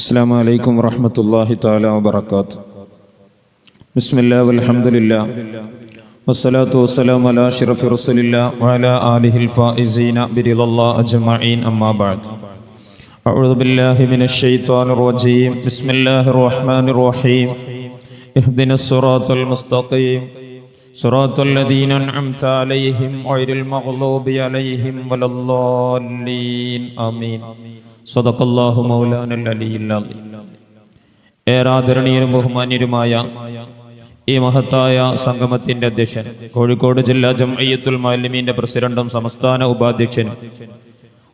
അസ്സലാമു അലൈക്കും വറഹ്മത്തുള്ളാഹി തആല വബറകാതുഹു. ബിസ്മില്ലാഹി വൽഹംദുലില്ലാ വസ്സലാത്തു വസ്സലാമു അലാ അഷ്റഫി റസൂലില്ലാഹി വഅലാ ആലിഹിൽ ഫായിസീന ബിറിളല്ലാഹി അജ്മഈൻ അമ്മാ ബഅദ്. അഊദു ബില്ലാഹി മിനശ് ശൈത്വാനിർ റജീം. ബിസ്മില്ലാഹിർ റഹ്മാനിർ റഹീം. ഇഹ്ദിനസ് സിറാത്തൽ മുസ്തഖീം സിറാത്തൽ ലദീന അൻഅംത അലൈഹിം ഗൈറിൽ മഗ്ളൂബി അലൈഹിം വലദ്ദാല്ലീൻ. ആമീൻ. സദഖല്ലാഹു മൗലാനൽ അലിയ്യുൽ അലീം. ഏറാദരണീയരും ബഹുമാന്യരുമായ ഈ മഹത്തായ സംഗമത്തിന്റെ അധ്യക്ഷൻ, കോഴിക്കോട് ജില്ലാ ജംഇയ്യത്തുൽ മുഅല്ലിമീന്റെ പ്രസിഡന്റും സംസ്ഥാന ഉപാധ്യക്ഷനും,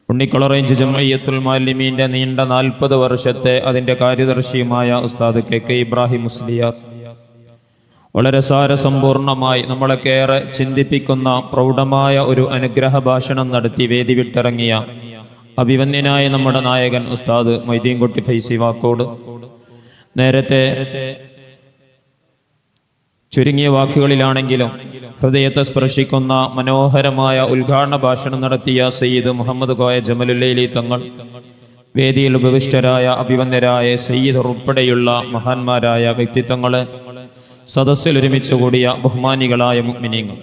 ഉണ്ണിക്കുള റേഞ്ച് ജംഇയ്യത്തുൽ മുഅല്ലിമീന്റെ നീണ്ട 40 വർഷത്തെ അതിന്റെ കാര്യദർശിയുമായ ഉസ്താദ് കെ ഇബ്രാഹിം മുസ്ലിയാർ വളരെ സാരസമ്പൂർണമായി നമ്മളൊക്കെ ഏറെ ചിന്തിപ്പിക്കുന്ന പ്രൗഢമായ ഒരു അനുഗ്രഹ ഭാഷണം നടത്തി വേദി വിട്ടിറങ്ങിയ അഭിവന്യനായ നമ്മുടെ നായകൻ ഉസ്താദ് മൊയ്തീൻകുട്ടി ഫൈസി വാക്കോട് നേരത്തെ ചുരുങ്ങിയ വാക്കുകളിലാണെങ്കിലും ഹൃദയത്തെ സ്പർശിക്കുന്ന മനോഹരമായ ഉദ്ഘാടന ഭാഷണം നടത്തിയ സയ്യിദ് മുഹമ്മദ് കോയ ജമലുല്ലൈലി തങ്ങൾ, വേദിയിൽ ഉപവിഷ്ടരായ അഭിവന്യരായ സയ്യിദ് ഉൾപ്പെടെയുള്ള മഹാന്മാരായ വ്യക്തിത്വങ്ങളെ, സദസ്സിൽ ഒരുമിച്ച് കൂടിയ ബഹുമാനികളായ മുഅ്മിനീങ്ങൾ,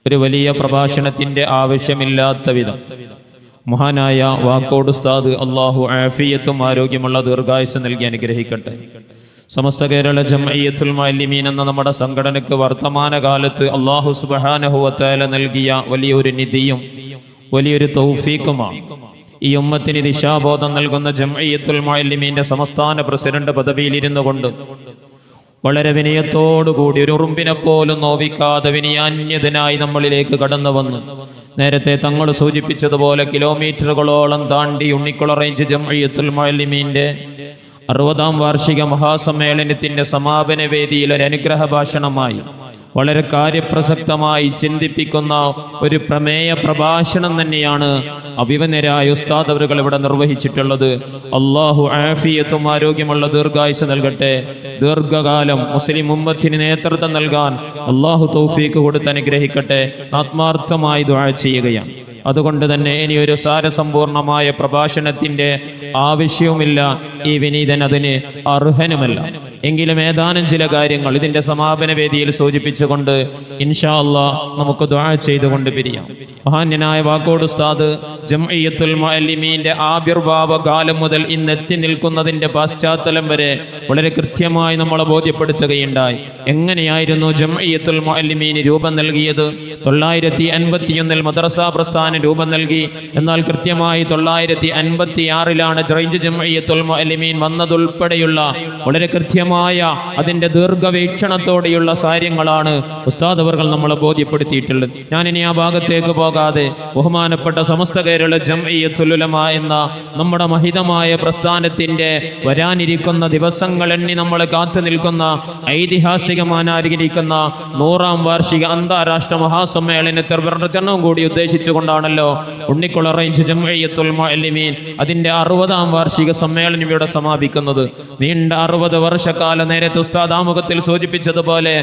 ഒരു വലിയ പ്രഭാഷണത്തിന്റെ ആവശ്യമില്ലാത്ത വിധം മഹാനായ വാക്കോട് ഉസ്താദ് അള്ളാഹു ആഫിയത്തും ആരോഗ്യമുള്ള ദീർഘായുസ് നൽകി അനുഗ്രഹിക്കട്ടെ. സമസ്ത കേരള ജംഇയ്യത്തുൽ മുഅല്ലിമീൻ എന്ന നമ്മുടെ സംഘടനയ്ക്ക് വർത്തമാനകാലത്ത് അള്ളാഹു സുബ്ഹാനഹു വ തആല നൽകിയ വലിയൊരു നിധിയും വലിയൊരു തൗഫീഖുമാണ്. ഈ ഉമ്മത്തിന് ദിശാബോധം നൽകുന്ന ജംഇയ്യത്തുൽ മുഅല്ലിമീന്റെ സംസ്ഥാന പ്രസിഡന്റ് പദവിയിലിരുന്നു കൊണ്ട് വളരെ വിനയത്തോടുകൂടി ഒരു ഉറുമ്പിനെ പോലും നോവിക്കാതെ വിനയാന്യതനായി നമ്മളിലേക്ക് കടന്നു വന്നു. നേരത്തെ തങ്ങൾ സൂചിപ്പിച്ചതുപോലെ കിലോമീറ്ററുകളോളം താണ്ടി ഉണ്ണിക്കുള റേഞ്ച് ജംഇയ്യത്തുൽ മുഅല്ലിമീന്റെ 60ാം വാർഷിക മഹാസമ്മേളനത്തിന്റെ സമാപന വേദിയിൽ ഒരു അനുഗ്രഹ ഭാഷണമായി വളരെ കാര്യപ്രസക്തമായി ചിന്തിപ്പിക്കുന്ന ഒരു പ്രമേയ പ്രഭാഷണം തന്നെയാണ് അഭിവന്യരായ ഉസ്താദ് അവറുകൾ ഇവിടെ നിർവഹിച്ചിട്ടുള്ളത്. അള്ളാഹു ആഫിയത്തും ആരോഗ്യമുള്ള ദീർഘായുസ് നൽകട്ടെ. ദീർഘകാലം മുസ്ലിം ഉമ്മത്തിന് നേതൃത്വം നൽകാൻ അള്ളാഹു തൗഫീഖ് കൊടുത്ത് അനുഗ്രഹിക്കട്ടെ. ആത്മാർത്ഥമായി ദുആ ചെയ്യുകയാണ്. അതുകൊണ്ട് തന്നെ ഇനി ഒരു സാരസമ്പൂർണമായ പ്രഭാഷണത്തിന്റെ ആവശ്യവുമില്ല. ഈ വിനീതൻ അതിന് അർഹനുമല്ല. എങ്കിലും ഏതാനും ചില കാര്യങ്ങൾ ഇതിന്റെ സമാപന വേദിയിൽ സൂചിപ്പിച്ചുകൊണ്ട് ഇൻഷാ അല്ലാഹ് നമുക്ക് ദുആ ചെയ്തുകൊണ്ട് പിരിയാം. മഹാന്യനായ വാക്കോട് ഉസ്താദ് ജംഇയ്യത്തുൽ മുഅല്ലിമീന്റെ ആവിർഭാവ കാലം മുതൽ ഇന്നെത്തി നിൽക്കുന്നതിന്റെ പശ്ചാത്തലം വരെ വളരെ കൃത്യമായി നമ്മളെ ബോധ്യപ്പെടുത്തുകയുണ്ടായി. എങ്ങനെയായിരുന്നു ജംഇയ്യത്തുൽ മുഅല്ലിമീൻ രൂപം നൽകിയത്? 951 മദ്രസ പ്രസ്ഥാനം രൂപം നൽകി. എന്നാൽ കൃത്യമായി 956 റേഞ്ച് ജംഇയ്യത്തുൽ മുഅല്ലിമീൻ വന്നതുൾപ്പെടെയുള്ള വളരെ കൃത്യമായ അതിന്റെ ദീർഘവീക്ഷണത്തോടെയുള്ള കാര്യങ്ങളാണ് ഉസ്താദ് അവർകൾ നമ്മളെ ബോധ്യപ്പെടുത്തിയിട്ടുള്ളത്. ഞാനിനി ആ ഭാഗത്തേക്ക് പോകാതെ ബഹുമാനപ്പെട്ട സമസ്ത കേരള ജംഇയ്യത്തുൽ ഉലമ എന്ന നമ്മുടെ മഹിതമായ പ്രസ്ഥാനത്തിന്റെ വരാനിരിക്കുന്ന ദിവസങ്ങൾ എണ്ണി നമ്മളെ കാത്തു നിൽക്കുന്ന ഐതിഹാസികമാനായിരിക്കുന്ന 100ാം വാർഷിക അന്താരാഷ്ട്ര മഹാസമ്മേളനത്തെ പ്രചരണവും കൂടി ഉദ്ദേശിച്ചുകൊണ്ടാണല്ലോ ഉണ്ണിക്കുള റേഞ്ച് ജംഇയ്യത്തുൽ മുഅല്ലിമീൻ അതിന്റെ 60ാം വാർഷിക സമ്മേളനം ഇവിടെ സമാപിക്കുന്നത്. നീണ്ട 60 വർഷക്കാലം നേരത്തെ ഉസ്താദ് ആമുഖത്തിൽ സൂചിപ്പിച്ചതുപോലെ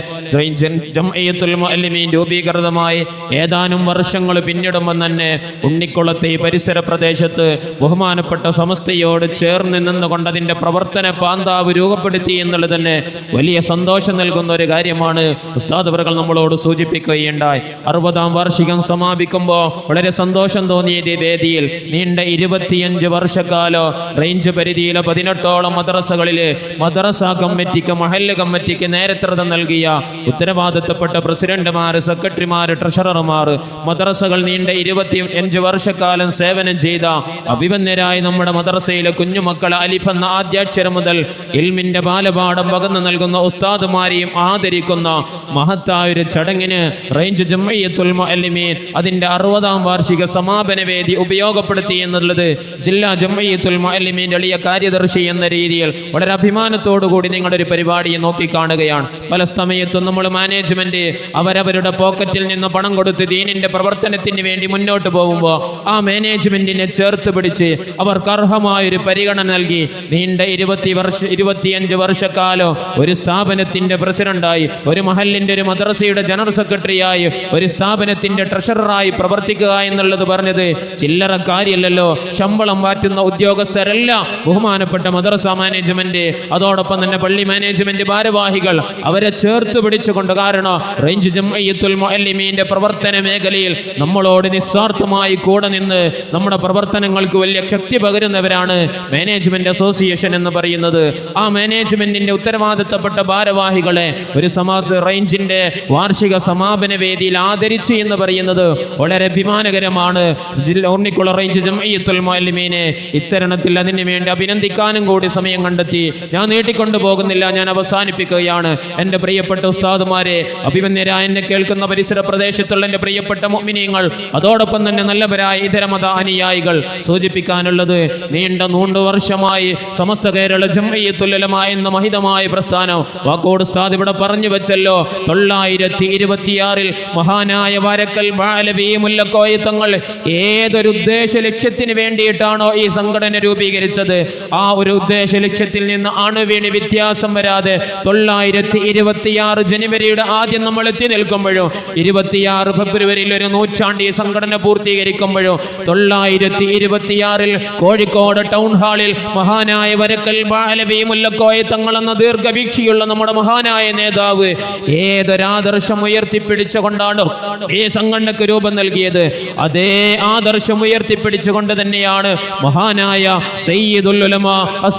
ജംഇയ്യത്തുൽ മുഅല്ലിമീൻ രൂപീകൃതമായി ഏതാനും വർഷങ്ങൾ പിന്നിടുമ്പോൾ തന്നെ ഉണ്ണിക്കുളത്തെ ഈ പരിസര പ്രദേശത്ത് ബഹുമാനപ്പെട്ട സമസ്തയോട് ചേർന്ന് നിന്നുകൊണ്ട് അതിന്റെ പ്രവർത്തന പാന്താവ് രൂപപ്പെടുത്തി എന്നുള്ളത് തന്നെ വലിയ സന്തോഷം നൽകുന്ന ഒരു കാര്യമാണ്. ഉസ്താദ് അവர்கள் നമ്മളോട് സൂചിപ്പിക്കുകയുണ്ടായി. 60ാം വാർഷികം സമാപിക്കുമ്പോൾ വളരെ സന്തോഷം തോന്നിയത് വേദിയിൽ നീണ്ട 25 വർഷക്കാലം റേഞ്ച് പരിധിയിലെ 18ഓളം മദ്രസകളില് മദ്രസ കമ്മിറ്റിക്ക്, മഹല്ല് കമ്മിറ്റിക്ക് നേതൃത്വം നൽകിയ ഉത്തരവാദിത്തപ്പെട്ട പ്രസിഡന്റുമാർ, സെക്രട്ടറിമാർ, ട്രഷറർമാർ, മദ്രസകൾ നീണ്ട 25 വർഷക്കാലം സേവനം ചെയ്ത അഭിവന്യരായ നമ്മുടെ മദ്രസയിലെ കുഞ്ഞുമക്കളെ അലിഫ് എന്ന ആദ്യാക്ഷരം മുതൽ ഇൽമിന്റെ ബാലപാഠം പകർന്നു നൽകുന്ന ഉസ്താദുമാരെയും ആദരിക്കുന്ന മഹത്തായ ഒരു ചടങ്ങിന് റേഞ്ച് ജംഇയ്യത്തുൽ മുഅല്ലിമീൻ അതിന്റെ 60ാം വാർഷിക സമാപന വേദി ഉപയോഗപ്പെടുത്തി എന്നുള്ളത് ജില്ലാ ജംഇയ്യത്തുൽ മുഅല്ലിമീൻ എളിയ കാര്യദർശി എന്ന രീതിയിൽ വളരെ അഭിമാനത്തോടുകൂടി നിങ്ങളുടെ ഒരു പരിപാടിയെ നോക്കിക്കാണുകയാണ്. പല സമയത്തും നമ്മൾ മാനേജ്മെന്റ് അവരവരുടെ പോക്കറ്റിൽ നിന്ന് പണം കൊടുത്ത് ദീനിന്റെ പ്രവർത്തനത്തിന് വേണ്ടി മുന്നോട്ട് പോകുമ്പോൾ ആ മാനേജ്മെന്റിനെ ചേർത്ത് പിടിച്ച് അവർക്ക് അർഹമായൊരു പരിഗണന നൽകി നീണ്ട 25 വർഷക്കാലം ഒരു സ്ഥാപനത്തിന്റെ പ്രസിഡന്റായി, ഒരു മഹല്ലിന്റെ ഒരു മദ്രസയുടെ ജനറൽ സെക്രട്ടറിയായി, ഒരു സ്ഥാപനത്തിന്റെ ട്രഷററായി പ്രവർത്തിക്കുക എന്നുള്ളത് പറഞ്ഞത് ചില്ലറ കാര്യമല്ലല്ലോ. ശമ്പളം വാറ്റുന്ന ഉദ്യോഗസ്ഥരെല്ലാം ബഹുമാനപ്പെട്ട മദ്രസ മാനേജ്മെന്റ്, അതോടൊപ്പം തന്നെ പള്ളി മാനേജ്മെന്റ് ഭാരവാഹികൾ അവരെ ചേർത്ത് പിടിച്ചുകൊണ്ട്, കാരണം റേഞ്ച് ജംഇയ്യത്തുൽ മുഅല്ലിമീന്റെ പ്രവർത്തന മേഖലയിൽ നമ്മളോട് നിസ്വാർത്ഥമായി കൂടെ നിന്ന് നമ്മുടെ പ്രവർത്തനങ്ങൾക്ക് വലിയ ശക്തി പകരുന്നവരാണ് മാനേജ്മെന്റ് അസോസിയേഷൻ എന്ന് പറയുന്നത്. ആ മാനേജ്മെന്റിന്റെ ഉത്തരവാദിത്തപ്പെട്ട ഭാരവാഹികളെ ഒരു റേഞ്ചിന്റെ വാർഷിക സമാപന വേദിയിൽ ആദരിച്ചു എന്ന് പറയുന്നത് വളരെ അഭിമാനകരമാണ്. ഓർണിക്കുള റേഞ്ച് ജംഇയ്യത്തുൽ മുഅല്ലിമീനെ ഇത്തരണത്തിൽ അതിനു വേണ്ടി അഭിനന്ദിക്കാനും കൂടി സമയം കണ്ടെത്തി. ഞാൻ നീട്ടിക്കൊണ്ടു പോകുന്നില്ല, ഞാൻ അവസാനിപ്പിക്കുകയാണ്. എൻ്റെ പ്രിയപ്പെട്ട ഉസ്താദുമാരെ, അഭിമന്യരായ എന്നെ കേൾക്കുന്ന പരിസര പ്രദേശത്തുള്ള എൻ്റെ പ്രിയപ്പെട്ട മുഅ്മിനീങ്ങൾ, അതോടൊപ്പം തന്നെ നല്ലവരായ ഇതര മത അനുയായികൾ, സൂചിപ്പിക്കാനുള്ളത് നീണ്ട 100 വർഷമായി സമസ്ത കേരള ജംഇയ്യത്തുൽ ഉലമ എന്ന മഹിതമായ പ്രസ്ഥാനം വാക്കോട് ഉസ്താദ് ഇവിടെ പറഞ്ഞു വെച്ചല്ലോ. 926 മഹാനായ വാരക്കൽ ബാലവി മുല്ലക്കോയ തങ്ങൾ ഏതൊരു ഉദ്ദേശ ലക്ഷ്യത്തിന് വേണ്ടിയിട്ടാണോ ഈ സംഘടന രൂപീകരിച്ചത്, ആ ഒരു ഉദ്ദേശ ലക്ഷ്യത്തിൽ നിന്ന് അണുവീണ് വ്യത്യാസം വരാതെ 926 ജനുവരിയുടെ ആദ്യം നമ്മൾ എത്തി നിൽക്കുമ്പോഴും 26 ഫെബ്രുവരിയിൽ ഒരു നൂറ്റാണ്ട് ഈ സംഘടന പൂർത്തീകരിക്കുമ്പോഴും 926 കോഴിക്കോട് ടൗൺ ഹാളിൽ മഹാനായ വരക്കൽ ബാലവി മുല്ലക്കോയ തങ്ങൾ എന്ന ദീർഘവീക്ഷിയുള്ള നമ്മുടെ മഹാനായ നേതാവ് ഏതൊരാദർശം ഉയർത്തിപ്പിടിച്ചുകൊണ്ടാണ് ഈ സംഘടനക്ക് രൂപം നൽകിയത്, അതേ ആദർശം ഉയർത്തിപ്പിടിച്ചുകൊണ്ട് തന്നെയാണ് മഹാനായ സയ്യിദുൽ ഉലമ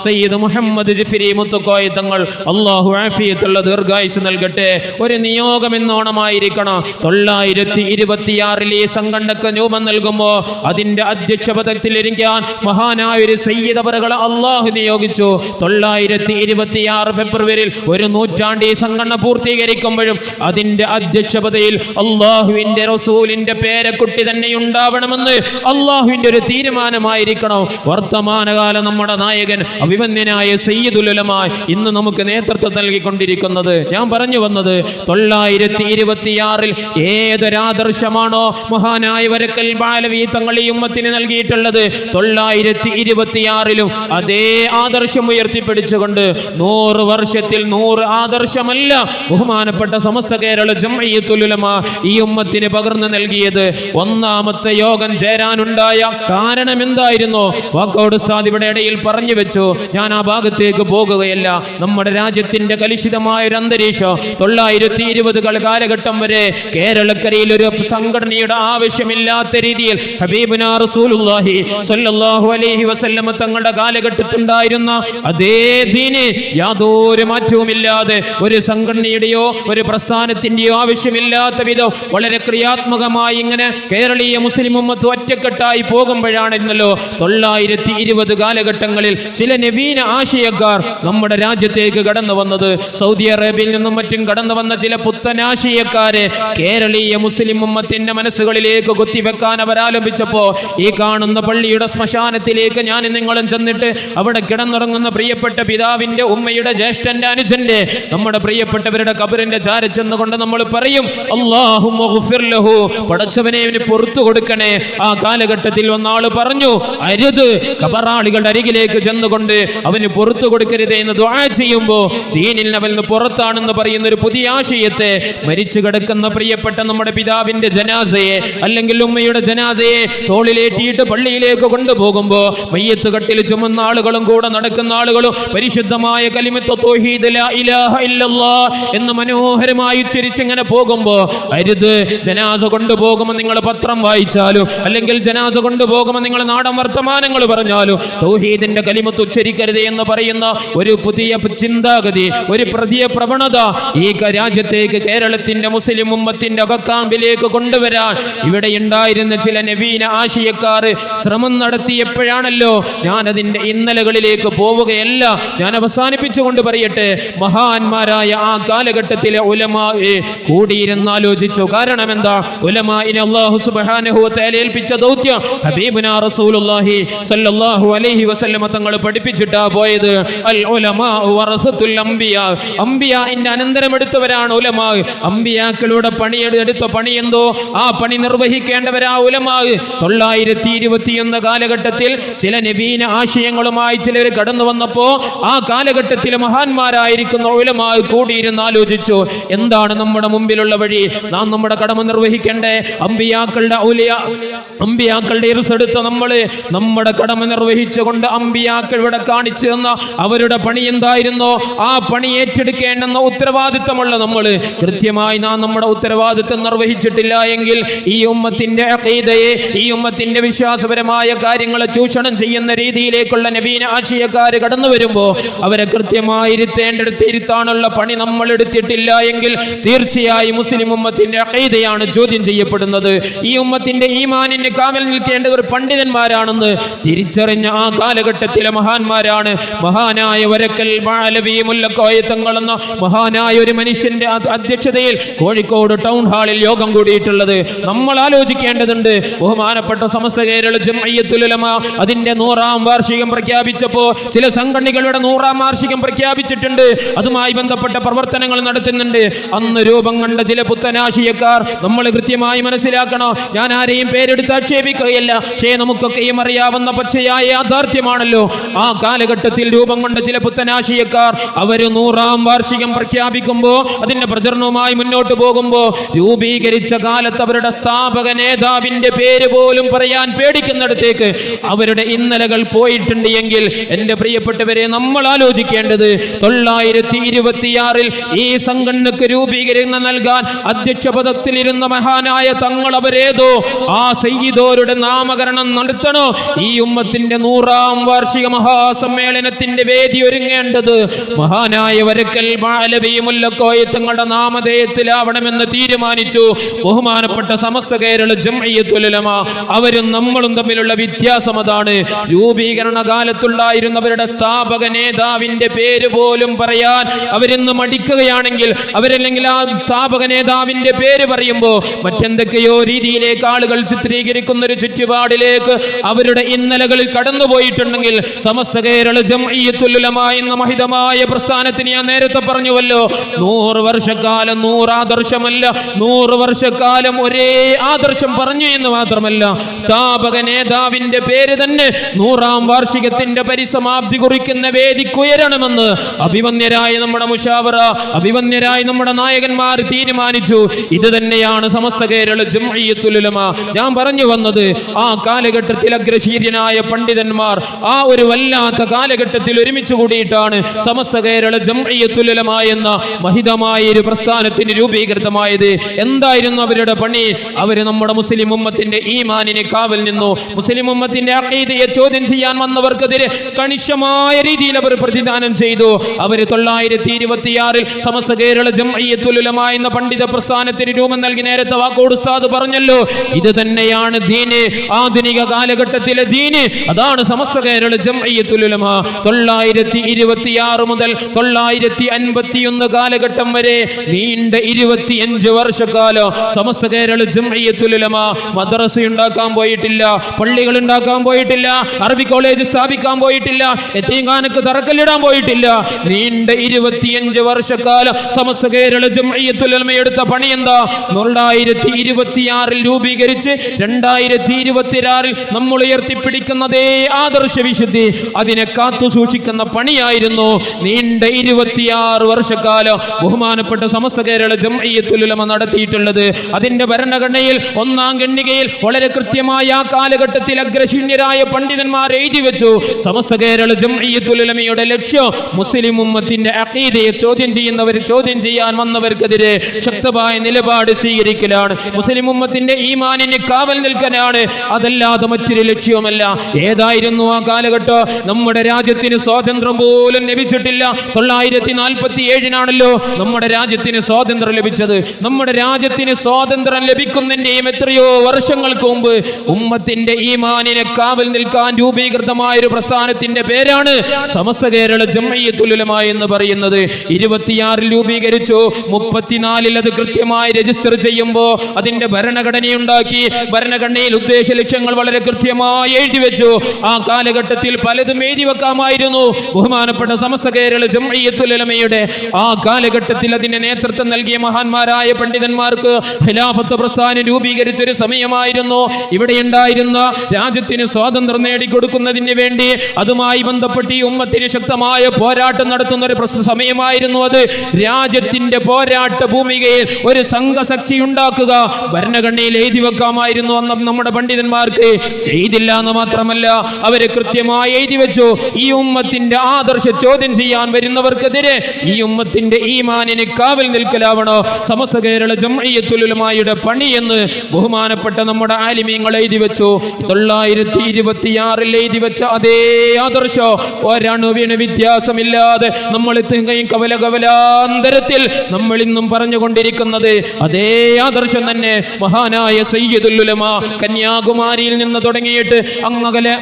സയ്യിദ് മുഹമ്മദ് ജിഫ്രി മുത്തുക്കോയ തങ്ങൾ, അല്ലാഹു ആഫിയത്തുള്ള ദീർഘായുസ് നൽകട്ടെ, ഒരു നിയോഗം എന്നോണമായിരിക്കണം. 926 ഈ സംഘടനക്ക് രൂപം നൽകുമ്പോൾ അതിന്റെ അധ്യക്ഷ പദത്തിലിരിക്കാൻ മഹാനായ ഒരു സയ്യിദ് അവറുകളെ അല്ലാഹു നിയോഗിച്ചു. 926 ഫെബ്രുവരിയിൽ ഒരു നൂറ്റാണ്ട് ഈ സംഘടന പൂർത്തീകരിക്കുമ്പോഴും അതിന്റെ അധ്യക്ഷ പദവിയിൽ അല്ലാഹുവിന്റെ റസൂലിന്റെ പേരക്കുട്ടി തന്നെ ഉണ്ടാവണമെന്ന് അല്ലാഹുവിന്റെ ഒരു തീരുമാനമായിരിക്കണം. വർത്തമാനകാലം നമ്മുടെ നായകൻ അഭിമന്യനായ സയ്യിദുൽ ഉലമ ഇന്ന് നമുക്ക് നേതൃത്വം നൽകിക്കൊണ്ടിരിക്കുന്നത്. ഞാൻ പറഞ്ഞു വന്നത് 926 ഏതൊരാദർശമാണോ മഹാനായ വരക്കൽ ബാലവി തങ്ങൾ ഈ ഉമ്മത്തിന് നൽകിയിട്ടുള്ളത്, 926 അതേ ആദർശം ഉയർത്തിപ്പിടിച്ചുകൊണ്ട് 100 വർഷത്തിൽ 100 ആദർശമല്ല ബഹുമാനപ്പെട്ട സമസ്ത കേരള ജംഇയ്യത്തുൽ ഉലമ ഈ ഉമ്മത്തിന് പകർന്നു നൽകിയത്. ഒന്നാമത്തെ യോഗം ചേരാനുണ്ടായ കാരണം എന്തായിരുന്നു? വാക്കോട് ഉസ്താദ് ഇവിടെ ഇടയിൽ പറഞ്ഞു വെച്ചു, ഞാൻ ആ ഭാഗത്തേക്ക് പോകുകയല്ല. നമ്മുടെ രാജ്യത്തിന്റെ കലുഷിതമായ ഒരു അന്തരീക്ഷം 920 കാലഘട്ടം വരെ കേരളക്കരയിൽ ഒരു സംഘടനയുടെ ആവശ്യമില്ലാത്ത രീതിയിൽ ഹബീബുനാ റസൂലുള്ളാഹി സ്വല്ലല്ലാഹു അലൈഹി വസല്ലം തങ്ങളുടെ കാലഘട്ടത്തിലുണ്ടായിരുന്ന അതേ ദീന് യാതൊരു മാറ്റവുമില്ലാതെ ഒരു സംഘടനയുടെയോ ഒരു പ്രസ്ഥാനത്തിന്റെയോ ആവശ്യമില്ലാത്ത വിധം വളരെ ക്രിയാത്മകമായി ഇങ്ങനെ കേരളീയ മുസ്ലിം ഉമ്മത്ത് ഒറ്റക്കെട്ടായി പോകുമ്പോഴാണെന്നല്ലോ 920 കാലഘട്ടങ്ങളിൽ ചില നവീന ആശയക്കാർ നമ്മുടെ രാജ്യത്തേക്ക് കടന്നു വന്നത്. സൗദി അറേബ്യയിൽ നിന്നും മറ്റും കടന്നു വന്ന ചില പുത്തനാശയക്കാരെ കേരളീയ മുസ്ലിം ഉമ്മത്തിന്റെ മനസ്സുകളിലേക്ക് കുത്തിവെക്കാൻ അവരാലംബിച്ചപ്പോ ഈ കാണുന്ന പള്ളിയുടെ ശ്മശാനത്തിലേക്ക് ഞാൻ നിങ്ങളും ചെന്നിട്ട് അവിടെ കിടന്നുറങ്ങുന്ന പ്രിയപ്പെട്ട പിതാവിന്റെ ഉമ്മയുടെ ജ്യേഷ്ഠന്റെ അനുജന്റെ നമ്മുടെ പ്രിയപ്പെട്ടവരുടെ ഖബറിന്റെ ചാര ചെന്നുകൊണ്ട് നമ്മൾ പറയും, അല്ലാഹുമ്മ ഗുഫിർ ലഹു, പടച്ചവനെ അവന് പുറത്തു കൊടുക്കണേ. ആ കാലഘട്ടത്തിൽ ഒന്നാൾ പറഞ്ഞു, അരുത്, ഖബറാളികളുടെ അരികിലേക്ക് ചെന്നുകൊണ്ട് അവന് പുറത്തു കൊടുക്കരുത് എന്ന് ദുആ ചെയ്യുമ്പോൾ ദീനിൽ അവന് പുറത്താണെന്ന് പറയുന്ന ഒരു പുതിയ ആശയത്തെ മരിച്ചു കിടക്കുന്ന പ്രിയപ്പെട്ട നമ്മുടെ പിതാവിന്റെ ജനാസയെ അല്ലെങ്കിൽ ഉമ്മയുടെ ജനാസയെ തോളിലേറ്റിയിട്ട് പള്ളിയിലേക്ക് കൊണ്ടുപോകുമ്പോൾ മയ്യത്ത് കട്ടിൽ ചുമന്ന ആളുകളും കൂടെ നടക്കുന്ന ആളുകളും പരിശുദ്ധമായ കലിമത്ത് തൗഹീദ് ലാ ഇലാഹ ഇല്ലല്ലാഹ് എന്ന് മനോഹരമായി ഉച്ചരിച്ചിങ്ങനെ പോകുമ്പോൾ അരുത്, ജനാസ കൊണ്ടുപോകുമ്പോൾ നിങ്ങൾ പത്രം വായിച്ചാലും അല്ലെങ്കിൽ ജനാസ കൊണ്ടുപോകുമ്പോൾ നിങ്ങൾ നാടൻ വർത്തമാനങ്ങൾ പറഞ്ഞാലും തൗഹീദിന്റെ കലിമത്ത് ഉച്ചരിക്കരുത് എന്ന് പറയുന്ന ഒരു പുതിയ ചിന്താഗതി, ഒരു പുതിയ പ്രവണത ഈ രാജ്യത്തേക്ക് കേരളത്തിന്റെ മുസ്ലിം ഉമ്മത്തിന്റെ അകക്കാമ്പിലേക്ക് കൊണ്ടുവരാൻ ഇവിടെ ഉണ്ടായിരുന്ന ചില നവീന ആശയക്കാർ ശ്രമം നടത്തിയപ്പോഴാണല്ലോ. ഞാൻ അതിന്റെ ഇന്നലകളിലേക്ക് പോവുകയല്ല, ഞാൻ അവസാനിപ്പിച്ചുകൊണ്ട് പറയട്ടെ, മഹാന്മാരായ ആ കാലഘട്ടത്തിലെ ഉലമാ കൂടിയിരുന്നാലോചിച്ചു. കാരണം എന്താ? ഉലമാഇനെ അല്ലാഹു സുബ്ഹാനഹു വ തആല ഏൽപ്പിച്ച ദൗത്യം ഹബീബുനാ റസൂലുള്ളാഹി സ്വല്ലല്ലാഹു അലൈഹി വസല്ലം തങ്ങൾ പഠിപ്പിച്ചിട്ടാ പോയത്. അൽ ഉലമാഉ വറസത്തുൽ അംബിയാ, അംബിയാഇന്റെ അനന്തരമെടുത്തവരാണ് ഉലമാ. അംബിയാക്കളുടെ പണിയെടുത്ത പണി എന്തോ ആ പണി നിർവഹിക്കേണ്ടവരാ ഉലമാ. 921 കാലഘട്ടത്തിൽ ചില നവീന ആശയങ്ങളുമായി ചിലർ കടന്നു വന്നപ്പോ ആ കാലഘട്ടത്തിലെ മഹാന്മാരായിരിക്കുന്ന ഉലമാ കൂടിയിരുന്ന് ആലോചിച്ചു, എന്താണ് നമ്മുടെ മുമ്പിലുള്ള വഴി? നാം നമ്മുടെ കടമ നിർവഹിക്കണ്ടേ? അമ്പിയാക്കളുടെ ഇറുസെടുത്ത നമ്മുടെ കടമ നിർവഹിച്ചുകൊണ്ട് അമ്പിയാക്കൾ ഇവിടെ കാണിച്ചു തന്ന അവരുടെ പണി എന്തായിരുന്നോ ആ പണി ഏറ്റെടുക്കേണ്ടെന്ന ഉത്തരവാദിത്തമുള്ള നമ്മൾ കൃത്യമായി നാം നമ്മുടെ ഉത്തരവാദിത്തം നിർവഹിച്ചിട്ടില്ല എങ്കിൽ ഈ ഉമ്മത്തിന്റെ അഖീദയെ, ഈ ഉമ്മത്തിന്റെ വിശ്വാസപരമായ കാര്യങ്ങളെ ചൂഷണം ചെയ്യുന്ന രീതിയിലേക്കുള്ള നവീന ആശയക്കാർ കടന്നു വരുമ്പോൾ അവരെ കൃത്യമായി ഇരുത്തേണ്ടടുത്ത് ഇരുത്താനുള്ള പണി നമ്മൾ എടുത്തിട്ടില്ല എങ്കിൽ തീർച്ചയായും മുസ്ലിം ഉമ്മത്തിന്റെ അഖീദയാണ് ചോദ്യം ചെയ്യപ്പെടുന്നത്. ഈ ഉമ്മത്തിന്റെ ഈമാനിന് കാവൽ നിൽക്കേണ്ടവർ പണ്ഡിതന്മാരാണെന്ന് തിരിച്ചറിഞ്ഞ ആ കാലഘട്ടത്തിലെ മഹാന്മാരാണ് മഹാനായ വരക്കൽ മഅലവി മുല്ലക്കോയ തങ്ങൾ എന്ന മഹാനായ ഒരു മനുഷ്യന്റെ അധ്യക്ഷതയിൽ കോഴിക്കോട് ടൗൺ ഹാളിൽ യോഗം കൂടിയിട്ടുള്ളത്. നമ്മൾ ആലോചിക്കേണ്ടതുണ്ട്. ബഹുമാനപ്പെട്ട സമസ്ത കേരള ജംഇയ്യത്തുൽ ഉലമ അതിന്റെ 100ാം വാർഷികം പ്രഖ്യാപിച്ചപ്പോൾ ചില സംഘടനകളുടെ 100ാം വാർഷികം പ്രഖ്യാപിച്ചിട്ടുണ്ട്, അതുമായി ബന്ധപ്പെട്ട പ്രവർത്തനങ്ങൾ നടത്തുന്നുണ്ട്. അന്ന് രൂപം കണ്ട ചില പുത്തനാശയക്കാർ നമ്മൾ കൃത്യമായി മനസ്സിലാക്കണം. ഞാൻ ആരെയും പേരെടുത്ത് ആക്ഷേപിക്കുകയല്ല, പക്ഷേ നമുക്കൊക്കെയും അറിയാവുന്ന പച്ചയായ യാഥാർത്ഥ്യമാണല്ലോ. ആ കാലഘട്ടത്തിൽ രൂപം കൊണ്ട ചില പുത്തനാശയക്കാർ അവര് 100ാം വാർഷികം പ്രഖ്യാപിക്കുമ്പോൾ അതിന്റെ പ്രചരണവുമായി മുന്നോട്ട് പോകുമ്പോൾ രൂപീകരിച്ച കാലത്ത് അവരുടെ സ്ഥാപക നേതാവിന്റെ പേര് പോലും പറയാൻ പേടിക്കുന്നിടത്തേക്ക് അവരുടെ ഇന്നലകൾ പോയിട്ടുണ്ട് എങ്കിൽ എന്റെ പ്രിയപ്പെട്ടവരെ നമ്മൾ ആലോചിക്കേണ്ടത് 926 ഈ സംഘടനക്ക് രൂപീകരണം നൽകാൻ അധ്യക്ഷ പദത്തിലിരുന്ന മഹാനായ തങ്ങൾ അവരേതോ ആ സയ്യിദോരുടെ നാമകരണം നടത്തണോ? ഈ ഉമ്മത്തിന്റെ 100ാം വാർഷിക മഹാസമ്മേളനത്തിന്റെ വേദി ഒരുങ്ങേണ്ടത് മഹാനായ വരക്കൽ മഅലവി മുല്ലക്കോയ തങ്ങളുടെ നാമധേയത്തിലാവണമെന്ന് തീരുമാനിച്ചു ബഹുമാനപ്പെട്ട സമസ്ത കേരള ജംഇയ്യത്തുൽ ഉലമ. അവരും നമ്മളും തമ്മിലുള്ള വ്യത്യാസം അതാണ്. രൂപീകരണ കാലത്തുണ്ടായിരുന്നവരുടെ സ്ഥാപക നേതാവിന്റെ പേര് പോലും പറയാൻ അവരിന്ന് മടിക്കുകയാണെങ്കിൽ, അവരല്ലെങ്കിൽ ആ സ്ഥാപക നേതാവിന്റെ പേര് പറയുമ്പോൾ മറ്റെന്തൊക്കെയോ രീതിയിലേക്ക് ആളുകൾ ചിത്രീകരിക്കുന്ന ഒരു ചുറ്റുപാടിലേക്ക് അവരുടെ ഇന്നലകളിൽ കടന്നുപോയിട്ടുണ്ടെങ്കിൽ സമസ്ത കേരള ജംഇയ്യത്തുൽ ഉലമ എന്ന മഹിതമായ പ്രസ്ഥാനത്തിന് ഞാൻ നേരത്തെ പറഞ്ഞുവല്ലോ, 100 വർഷക്കാലം 100 ആദർശമല്ല, 100 വർഷക്കാലം ഒരേ ആദർശം പറഞ്ഞു എന്ന് മാത്രമല്ല സ്ഥാപക നേതാവിന്റെ പേര് തന്നെ 100ാം വാർഷികത്തിന്റെ പരിസമാപ്തി കുറിക്കുന്ന വേദിക്കുയരണമെന്ന് അഭിവന്യരായ നമ്മുടെ മുശാവറ, അഭിവന്യരായ നമ്മുടെ നായകന്മാർ തീരുമാനിച്ചു. ഇത് തന്നെയാണ് സമസ്ത കേരള ജംഇയ്യത്തുൽ ഉലമ. ഞാൻ പറഞ്ഞു വന്നത് ആ കാലഘട്ടത്തിൽ അഗ്രശീര്യനായ പണ്ഡിതന്മാർ ആ ഒരു വല്ലാത്ത കാലഘട്ടത്തിൽ ഒരുമിച്ച് കൂടിയിട്ടാണ് സമസ്ത കേരള ജംഇയ്യത്തുൽ ഉലമ എന്ന മഹിതമായ ഒരു പ്രസ്ഥാനത്തിന് രൂപീകൃതമായത്. എന്തായിരുന്നു അവരുടെ പണി? അവര് നമ്മുടെ മുസ്ലിം ഉമ്മത്തിന്റെ ഈമാനിനെ കാവൽ നിന്നു. മുസ്ലിം ഉമ്മത്തിന്റെ അഖീദയെ ചോദ്യം ചെയ്യാൻ വന്നവർക്കെതിരെ കണിശമായ രീതിയിൽ അവർ പ്രതിദാനം ചെയ്തു. അവര് 926 സമസ്ത കേരള ജംഇയ്യത്തുൽ ഉലമ എന്ന പണ്ഡിത പ്രസ്ഥാനത്തിന് രൂപം നൽകി. നേരത്തെ വാക്കോട് ഉസ്താദ് പറഞ്ഞല്ലോ, ഇത് തന്നെയാണ് ദീന്, ആധുനിക കാലഘട്ടത്തിലെ ദീന്. അതാണ് സമസ്ത കേരള ജംഇയ്യത്തുൽ ഉലമ. 926 മുതൽ 951 കാലഘട്ടം വരെ നീണ്ട 25 വർഷക്കാലം സമസ്ത കേരള ജംഇയ്യത്തുൽ ഉലമ മദ്രസ ഉണ്ടാക്കാൻ പോയിട്ടില്ല, പള്ളികൾ ഉണ്ടാക്കാൻ പോയിട്ടില്ല, അറബി കോളേജ് സ്ഥാപിക്കാൻ പോയിട്ടില്ല, യതീംഖാനക്ക് തറക്കല്ലിടാൻ പോയിട്ടില്ല. നീണ്ട 25 വർഷക്കാലം സമസ്ത കേരള ജംഇയ്യത്തുൽ ഉലമ എടുത്ത പണി എന്താ? 926 രൂപീകരിച്ച് 2026 നമ്മൾ ഉയർത്തിപ്പിടിക്കുന്നതേ ആദർശ വിശുദ്ധി അതിനെ കാത്തു സൂക്ഷിക്കുന്ന പണിയായിരുന്നു നീണ്ട 26 വർഷക്കാലം ബഹുമാനപ്പെട്ട സമസ്ത കേരള ജംഇയ്യത്തുൽ ഉലമ നടത്തിയിട്ടുള്ളത്. അതിന്റെ ഭരണഘടനയിൽ 1ാം ഖണ്ഡികയിൽ വളരെ കൃത്യമായ ആ കാലഘട്ടത്തിൽ അഗ്രശൂന്യരായ പണ്ഡിതന്മാർ എഴുതി വെച്ചു, സമസ്ത കേരള ജംഇയ്യത്തുൽ ഉലമയുടെ ലക്ഷ്യം മുസ്ലിം ഉമ്മത്തിന്റെ അഖീദയെ ചോദ്യം ചെയ്യാൻ വന്നവർക്കെതിരെ ശക്തമായ നിലപാട് സ്വീകരിക്കലാണ്, മുസ്ലിം ഉമ്മത്തിന്റെ ഈമാനിന് കാവൽ നിൽക്കാനാണ്, അതല്ലാതെ മറ്റൊരു ലക്ഷ്യവുമല്ല. ഏതായിരുന്നു ആ കാലഘട്ടം? നമ്മുടെ രാജ്യത്തിന് സ്വാതന്ത്ര്യം പോലും ലഭിച്ചിട്ടില്ല. 947 നമ്മുടെ രാജ്യത്തിന് സ്വാതന്ത്ര്യം ലഭിച്ചത്. നമ്മുടെ രാജ്യത്തിന് സ്വാതന്ത്ര്യം ലഭിക്കുന്നതിന്റെയും എത്രയോ വർഷങ്ങൾക്ക് മുമ്പ് ഉമ്മത്തിന്റെ ഈമാനിനെ കാവൽ നിൽക്കാൻ രൂപീകൃതമായ ഒരു പ്രസ്ഥാനത്തിന്റെ പേരാണ് സമസ്ത കേരള ജംഇയ്യത്തുൽ ഉലമ എന്ന് പറയുന്നത്. 26 രൂപീകരിച്ചു, 34 അത് കൃത്യമായി രജിസ്റ്റർ ചെയ്യുമ്പോൾ അതിന്റെ ഭരണഘടനയുണ്ടാക്കി. ഭരണഘടനയിൽ ഉദ്ദേശ ലക്ഷ്യങ്ങൾ വളരെ കൃത്യമായി എഴുതി വെച്ചു. ആ കാലഘട്ടത്തിൽ പലതും എഴുതി വെക്കാമായിരുന്നു. ബഹുമാനപ്പെട്ട ബഹുമാനപ്പെട്ട സമസ്ത കേരള ജംഇയ്യത്തുൽ ഉലമയുടെ ആ കാലഘട്ടത്തിൽ അതിന് നേതൃത്വം നൽകിയ മഹാന്മാരായ പണ്ഡിതന്മാർക്ക് ഖിലാഫത്ത് പ്രസ്ഥാനം രൂപീകരിച്ചൊരു സമയമായിരുന്നു. ഇവിടെ ഉണ്ടായിരുന്ന രാജ്യത്തിന് സ്വാതന്ത്ര്യം നേടിക്കൊടുക്കുന്നതിന് വേണ്ടി അതുമായി ബന്ധപ്പെട്ട് ഈ ഉമ്മത്തിന് ശക്തമായ പോരാട്ടം നടത്തുന്ന ഒരു സമയമായിരുന്നു അത്. രാജ്യത്തിന്റെ പോരാട്ട ഭൂമികയിൽ ഒരു സംഘശക്തി ഉണ്ടാക്കുക ഭരണഘടനയിൽ എഴുതി വെക്കാമായിരുന്നു അന്ന് നമ്മുടെ പണ്ഡിതന്മാർക്ക്. ചെയ്തില്ല എന്ന് മാത്രമല്ല, അവര് കൃത്യമായി എഴുതി വെച്ചു, ഈ ഉമ്മത്തിന്റെ ആദർശം ചോദ്യം ചെയ്യാൻ വരുന്നവർക്കെതിരെ ഈ ഉമ്മത്തിന്റെ ഈമാനിന് കാവൽ നിൽക്കലാവണോ സമസ്ത കേരള ജംഇയ്യത്തുൽ ഉലമായുടെ പണി എന്ന് ബഹുമാനപ്പെട്ട നമ്മുടെ ആലിമീങ്ങൾ എഴുതി വെച്ചു. 1926 എഴുതി വെച്ച അതേ ആദർശം ഒരണുവിന് വ്യത്യാസമില്ലാതെ നമ്മൾ കവലാന്തരത്തിൽ നമ്മൾ ഇന്നും പറഞ്ഞുകൊണ്ടിരിക്കുന്നത് അതേ ആദർശം തന്നെ. മഹാനായ സയ്യിദുൽ ഉലമ കന്യാകുമാരിയിൽ നിന്ന് തുടങ്ങിയിട്ട് അങ്ങകലെ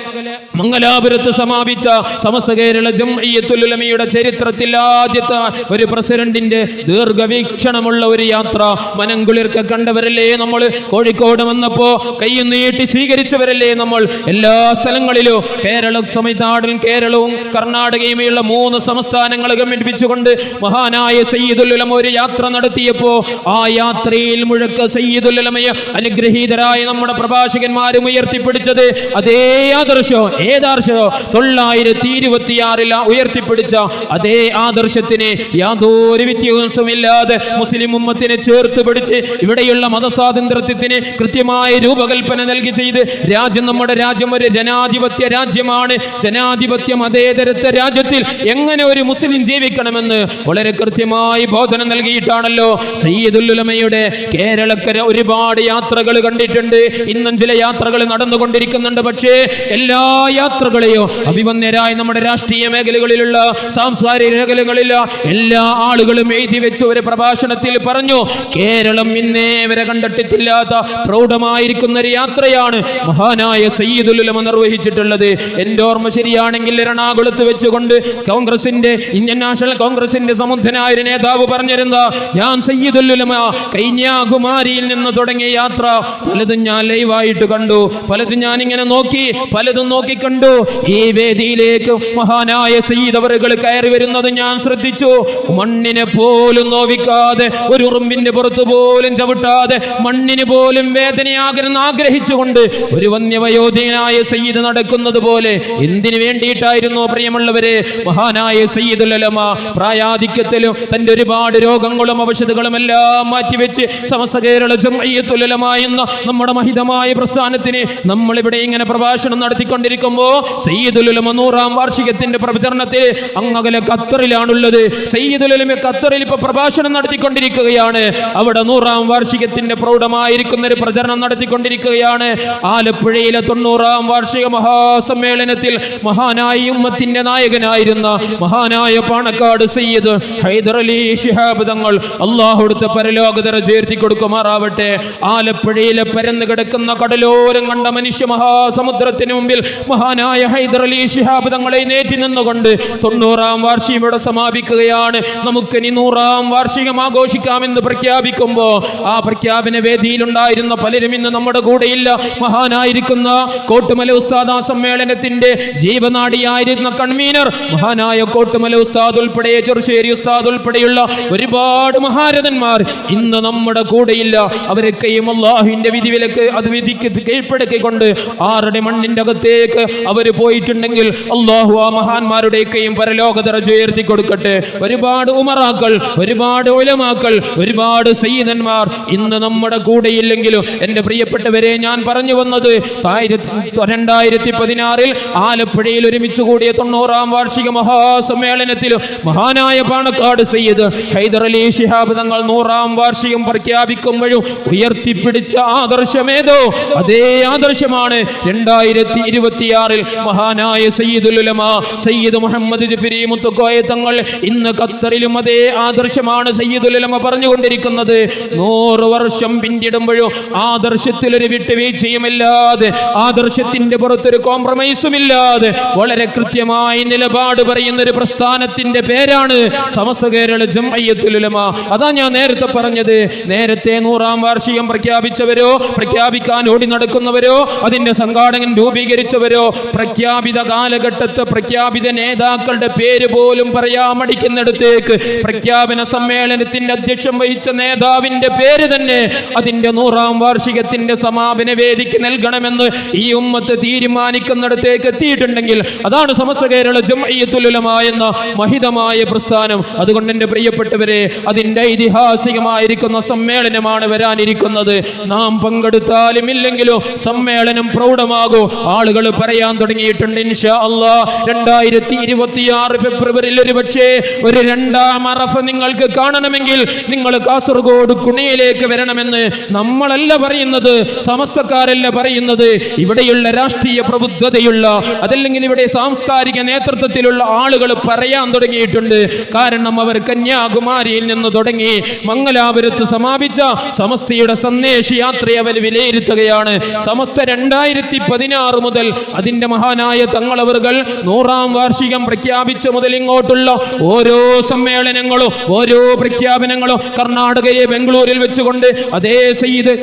മംഗലാപുരത്ത് സമാപിച്ച സമസ്ത കേരള ജംഇയ്യത്തുൽ ഉലമയുടെ ചരിത്രത്തിൽ ആദ്യത്തെ ഒരു പ്രസിഡന്റിന്റെ ദീർഘവീക്ഷണമുള്ള ഒരു യാത്ര. മനംകുളിർക്കെ കണ്ടവരല്ലേ നമ്മൾ. കോഴിക്കോട് വന്നപ്പോ കൈ നീട്ടി സ്വീകരിച്ചവരല്ലേ നമ്മൾ. എല്ലാ സ്ഥലങ്ങളിലും കേരളം തമിഴ്നാടും കേരളവും കർണാടകയുമുള്ള 3 സംസ്ഥാനങ്ങൾ ഗമിപ്പിച്ചുകൊണ്ട് മഹാനായ സയ്യിദുൽ ഉലമ ഒരു യാത്ര നടത്തിയപ്പോ ആ യാത്രയിൽ മുഴക്ക സയ്യിദുൽ ഉലമയെ അനുഗ്രഹീതരായ നമ്മുടെ പ്രഭാഷകന്മാരും ഉയർത്തിപ്പിടിച്ചത് അതേ ആദർശം. ഏതാദർശം? 1926 ഉയർത്തിപ്പിടിച്ച അതേ ആദർശത്തിന് യാതൊരു വ്യത്യാസമില്ലാതെ മുസ്ലിം ഉമ്മത്തിനെ ചേർത്ത് പിടിച്ച് ഇവിടെയുള്ള മതസ്വാതന്ത്ര്യത്തിന് കൃത്യമായ രൂപകൽപ്പന നൽകി ചെയ്ത് രാജ്യം, നമ്മുടെ രാജ്യം ഒരു ജനാധിപത്യ രാജ്യമാണ്. ജനാധിപത്യ മതേതരത്വ രാജ്യത്തിൽ എങ്ങനെ ഒരു മുസ്ലിം ജീവിക്കണമെന്ന് വളരെ കൃത്യമായി ബോധന നൽകിയിട്ടാണല്ലോ സയ്യിദുൽ ഉലമയുടെ കേരളക്കര ഒരുപാട് യാത്രകൾ കണ്ടിട്ടുണ്ട്. ഇന്നും ചില യാത്രകൾ നടന്നുകൊണ്ടിരിക്കുന്നുണ്ട്. പക്ഷേ എല്ലാ യാത്രകളെയോ അഭിമന്യരായ നമ്മുടെ രാഷ്ട്രീയ മേഖലകളിലുള്ള സാംസ്കാരിക മേഖലകളിലുള്ള എല്ലാ ആളുകളും എഴുതി വെച്ച ഒരു പ്രഭാഷണത്തിൽ പറഞ്ഞു, കേരളം ഇന്നേ വരെ കണ്ടിട്ടില്ലാത്ത പ്രൗഢമായിരിക്കുന്ന ഒരു യാത്രയാണ് മഹാനായ സയ്യിദുൽ ഉലമ നിർവഹിച്ചിട്ടുള്ളത്. എന്റെ ഓർമ്മ ശരിയാണെങ്കിൽ എറണാകുളത്ത് വെച്ചുകൊണ്ട് കോൺഗ്രസിന്റെ, ഇന്ത്യൻ നാഷണൽ കോൺഗ്രസിന്റെ സമുദ്ധനായ ഒരു നേതാവ് പറഞ്ഞിരുന്ന, ഞാൻ സയ്യിദുൽ ഉലമ കന്യാകുമാരിയിൽ നിന്ന് തുടങ്ങിയ യാത്ര പലതും ഞാൻ ലൈവായിട്ട് കണ്ടു, പലതും ഞാൻ ഇങ്ങനെ നോക്കി, പലതും നോക്കിക്കണ്ടു. ഈ വേദിയിലേക്ക് മഹാനായ സയ്യിദ് അവറുകൾ കയറി വരുന്നത് ഞാൻ ശ്രദ്ധിച്ചു. മണ്ണിനെ പോലും നോവിക്കാതെ, ഒരു ഉറുമ്പിന്റെ പുറത്ത് പോലും ചവിട്ടാതെ, മണ്ണിന് പോലും വേദനയാകരുന്ന് ആഗ്രഹിച്ചുകൊണ്ട് ഒരു വന്യവയോധികനായ സയ്യിദ് നടക്കുന്നത് പോലെ. എന്തിനു വേണ്ടിയിട്ടായിരുന്നു പ്രിയമുള്ളവരെ? മഹാനായ സയ്യിദുൽ ഉലമ പ്രായാധിക്യത്തിലും തന്റെ ഒരുപാട് രോഗങ്ങളും അവശതകളും എല്ലാം മാറ്റിവെച്ച് സമസ്ത കേരള ജംഇയ്യത്തുൽ ഉലമ എന്ന നമ്മുടെ മഹിതമായ പ്രസ്ഥാനത്തിന് നമ്മളിവിടെ ഇങ്ങനെ പ്രഭാഷണം നടത്തിക്കൊണ്ടിരിക്കുമ്പോൾ സയ്യിദുൽ ഉലമ 100ാം വാർഷികത്തിന്റെ പ്രചരണത്തിൽ അങ്ങകലെ ഖത്തറിലാണുള്ളത്. സയ്യിദുൽ ഉലമ ഖത്തറിൽ ഇപ്പൊ പ്രഭാഷണം നടത്തിക്കൊണ്ടിരിക്കുകയാണ്. അവിടെ 100ാം വാർഷികത്തിന്റെ പ്രൗഢമായിരിക്കുന്ന ഒരു പ്രചരണം നടത്തിക്കൊണ്ടിരിക്കുകയാണ്. ആലപ്പുഴയിലെ 90ാം വാർഷിക മഹാസമ്മേളനത്തിൽ മഹാനായ ഉമ്മത്തിന്റെ നായകനായിരുന്ന മഹാനായ പാണക്കാട് സയ്യിദ് ഹൈദർ അലി ശിഹാബ് തങ്ങൾ അല്ലാഹുവിന്റെ പരലോകതര ചേർത്തി കൊടുക്കുമാറാവട്ടെ. ആലപ്പുഴയിലെ പരന്നു കിടക്കുന്ന കടലോരം കണ്ട മനുഷ്യ മഹാസമുദ്രത്തിന് മുമ്പിൽ മഹാനായ ഹൈദർ അലി ശിഹാബ് തങ്ങളെ നേറ്റി നിന്നുകൊണ്ട് 90ാം വാർഷികം ഇവിടെ സമാപിക്കുകയാണ്. നമുക്കിനി 100ാം വാർഷികം ആഘോഷിക്കാമെന്ന് പ്രഖ്യാപിക്കുമ്പോ ആ പ്രഖ്യാപന വേദിയിലുണ്ടായിരുന്ന പലരും ഇന്ന് നമ്മുടെ കൂടെയില്ല. മഹാനായിരിക്കുന്ന കോട്ടുമല ഉസ്താദ് ആ സമ്മേളനത്തിന്റെ ജീവനാടിയായിരുന്ന കൺവീനർ മഹാനായ കോട്ടുമല ഉസ്താദ് ഉൾപ്പെടെ, ചെറുശ്ശേരി ഉസ്താദ് ഉൾപ്പെടെയുള്ള ഒരുപാട് മഹാരഥന്മാർ ഇന്ന് നമ്മുടെ കൂടെയില്ല. അവരൊക്കെയും അല്ലാഹുവിന്റെ വിധിവിലക്ക് അത് വിധിക്ക് കീഴ്പ്പെടുത്തിക്കൊണ്ട് ആരുടെ മണ്ണിന്റെ അകത്തേക്ക് അവര് പോയിട്ടുണ്ടെങ്കിൽ അല്ലാഹു ആ മഹാന്മാരുടെയൊക്കെയും പരലോകതറ ഉയർത്തി കൊടുക്കട്ടെ. ഒരുപാട് ഉമറാക്കൾ, ഒരുപാട് ഉലമാക്കൾ, ഒരുപാട് സയ്യിദന്മാർ ഇന്ന് നമ്മുടെ കൂടെയില്ലെങ്കിലും എൻ്റെ പ്രിയപ്പെട്ടവരെ, ഞാൻ പറഞ്ഞു വന്നത് 2016 ആലപ്പുഴയിൽ ഒരുമിച്ച് കൂടിയ 90ാം വാർഷിക മഹാസമ്മേളനത്തിൽ മഹാനായ പാണക്കാട് സയ്യിദ് ഹൈദർ അലി ശിഹാബ് തങ്ങൾ 100ാം വാർഷികം പ്രഖ്യാപിക്കുമ്പോഴും ഉയർത്തിപ്പിടിച്ച ആദർശമേതോ അതേ ആദർശമാണ് 2026 മഹാനായ സയ്യിദുൽ ഉലമ സയ്യിദ് മുഹമ്മദ് ജഫരി മുത്തുക്കോയ തങ്ങൾ ഇന്ന് ഖത്തറിലും അതേ ആദർശമാണ് സയ്യിദുൽ ഉലമ പറഞ്ഞുകൊണ്ടിരിക്കുന്നത്. 100 വർഷം പിന്നിടുമ്പോഴും ആദർശത്തിൽ ഒരു വിട്ടുവീഴ്ചയുമില്ലാതെ, ആദർശത്തിന്റെ പുറത്തൊരു കോംപ്രമൈസും ഇല്ലാതെ വളരെ കൃത്യമായി നിലപാട് പറയുന്ന ഒരു പ്രസ്ഥാനത്തിന്റെ പേരാണ് സമസ്ത കേരള ജംഇയ്യത്തുൽ ഉലമ. അതാ ഞാൻ നേരത്തെ പറഞ്ഞത്. നേരത്തെ 100ാം വാർഷികം പ്രഖ്യാപിച്ചവരോ, പ്രഖ്യാപിക്കാൻ ഓടി നടക്കുന്നവരോ, അതിന്റെ സംഘാടകൻ രൂപീകരിച്ചവരോ, പ്രഖ്യാപിത കാലഘട്ടത്ത് പ്രഖ്യാപിത നേതാക്കൾ നേതാക്കളുടെ പേര് പോലും പറയാൻ മടിക്കുന്നിടത്തേക്ക് പ്രഖ്യാപന സമ്മേളനത്തിന്റെ അധ്യക്ഷം വഹിച്ച നേതാവിന്റെ പേര് തന്നെ അതിന്റെ 100ാം വാർഷികത്തിന്റെ സമാപന വേദിക്ക് നൽകണമെന്ന് ഈ ഉമ്മത്ത് തീരുമാനിക്കുന്നിടത്തേക്ക് എത്തിയിട്ടുണ്ടെങ്കിൽ അതാണ് സമസ്ത കേരള ജംഇയ്യത്തുൽ ഉലമ എന്ന മഹിതമായ പ്രസ്ഥാനം. അതുകൊണ്ട് എൻ്റെ പ്രിയപ്പെട്ടവരെ, അതിന്റെ ഐതിഹാസികമായിരിക്കുന്ന സമ്മേളനമാണ് വരാനിരിക്കുന്നത്. നാം പങ്കെടുത്താലും ഇല്ലെങ്കിലോ സമ്മേളനം പ്രൗഢമാകും. ആളുകൾ പറയാൻ തുടങ്ങിയിട്ടുണ്ട്. ഇൻഷാ അല്ലാഹ് 2026 ഫെബ്രുവരിയിൽ ഒരുപക്ഷേ ഒരു 2ാം അറഫ നിങ്ങൾക്ക് കാണണമെങ്കിൽ നിങ്ങൾ കാസർഗോഡ് കുണിയിലേക്ക് വരണമെന്ന് നമ്മളല്ല പറയുന്നത്, സമസ്തക്കാരല്ല പറയുന്നത്. ഇവിടെയുള്ള രാഷ്ട്രീയ പ്രബുദ്ധതയുള്ള അതല്ലെങ്കിൽ ഇവിടെ സാംസ്കാരിക നേതൃത്വത്തിലുള്ള ആളുകൾ പറയാൻ തുടങ്ങിയിട്ടുണ്ട്. കാരണം അവർ കന്യാകുമാരിയിൽ നിന്ന് തുടങ്ങി മംഗലാപുരത്ത് സമാപിച്ച സമസ്തയുടെ സന്ദേശ യാത്രയെ അവർ വിലയിരുത്തുകയാണ്. സമസ്ത 2016 മുതൽ അതിന്റെ മഹാനായ തങ്ങളവറുകൾ 100ാം വാർഷികം പ്രഖ്യാപിച്ച മുതൽ ഇങ്ങോട്ടുള്ള ഓരോ സമ്മേളനങ്ങളും ഓരോ പ്രഖ്യാപനങ്ങളും കർണാടകയെ ബംഗളൂരിൽ വെച്ചുകൊണ്ട് അതേ സയ്യിദ്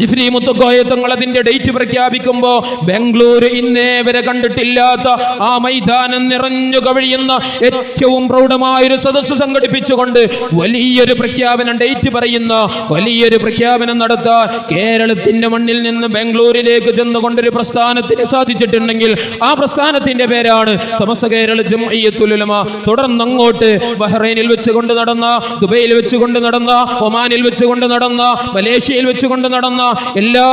ജിഫ്രി മുത്തുക്കോയ തങ്ങൾ അതിന്റെ ഡേറ്റ് പ്രഖ്യാപിക്കുമ്പോ ബംഗളൂർ ഇന്നേ വരെ കണ്ടിട്ടില്ലാത്ത ആ മൈതാനം നിറഞ്ഞു കവിയുന്ന ഏറ്റവും പ്രൗഢമായൊരു സദസ്സ് സംഘടിപ്പിച്ചുകൊണ്ട് വലിയൊരു പ്രഖ്യാപനം ഡേറ്റ് പറയുന്ന വലിയൊരു പ്രഖ്യാപനം നടത്താൻ കേരളത്തിന്റെ മണ്ണിൽ നിന്ന് ബംഗളൂരിലേക്ക് ചെന്നുകൊണ്ടൊരു പ്രസ്ഥാനത്തിന് സാധിച്ചിട്ടുണ്ടെങ്കിൽ ആ പ്രസ്ഥാനത്തിന്റെ പേരാണ് സമസ്ത കേരള ജംഇയ്യത്തുൽ ഉലമ. തുടർന്ന് അങ്ങോട്ട് ബഹ്റൈനിൽ വെച്ചുകൊണ്ട് നടന്ന, ദുബൈയിൽ വെച്ചുകൊണ്ട് നടന്ന, ഒമാനിൽ വെച്ചുകൊണ്ട് നടന്ന, മലേഷ്യയിൽ വെച്ചുകൊണ്ട് നടന്ന എല്ലാ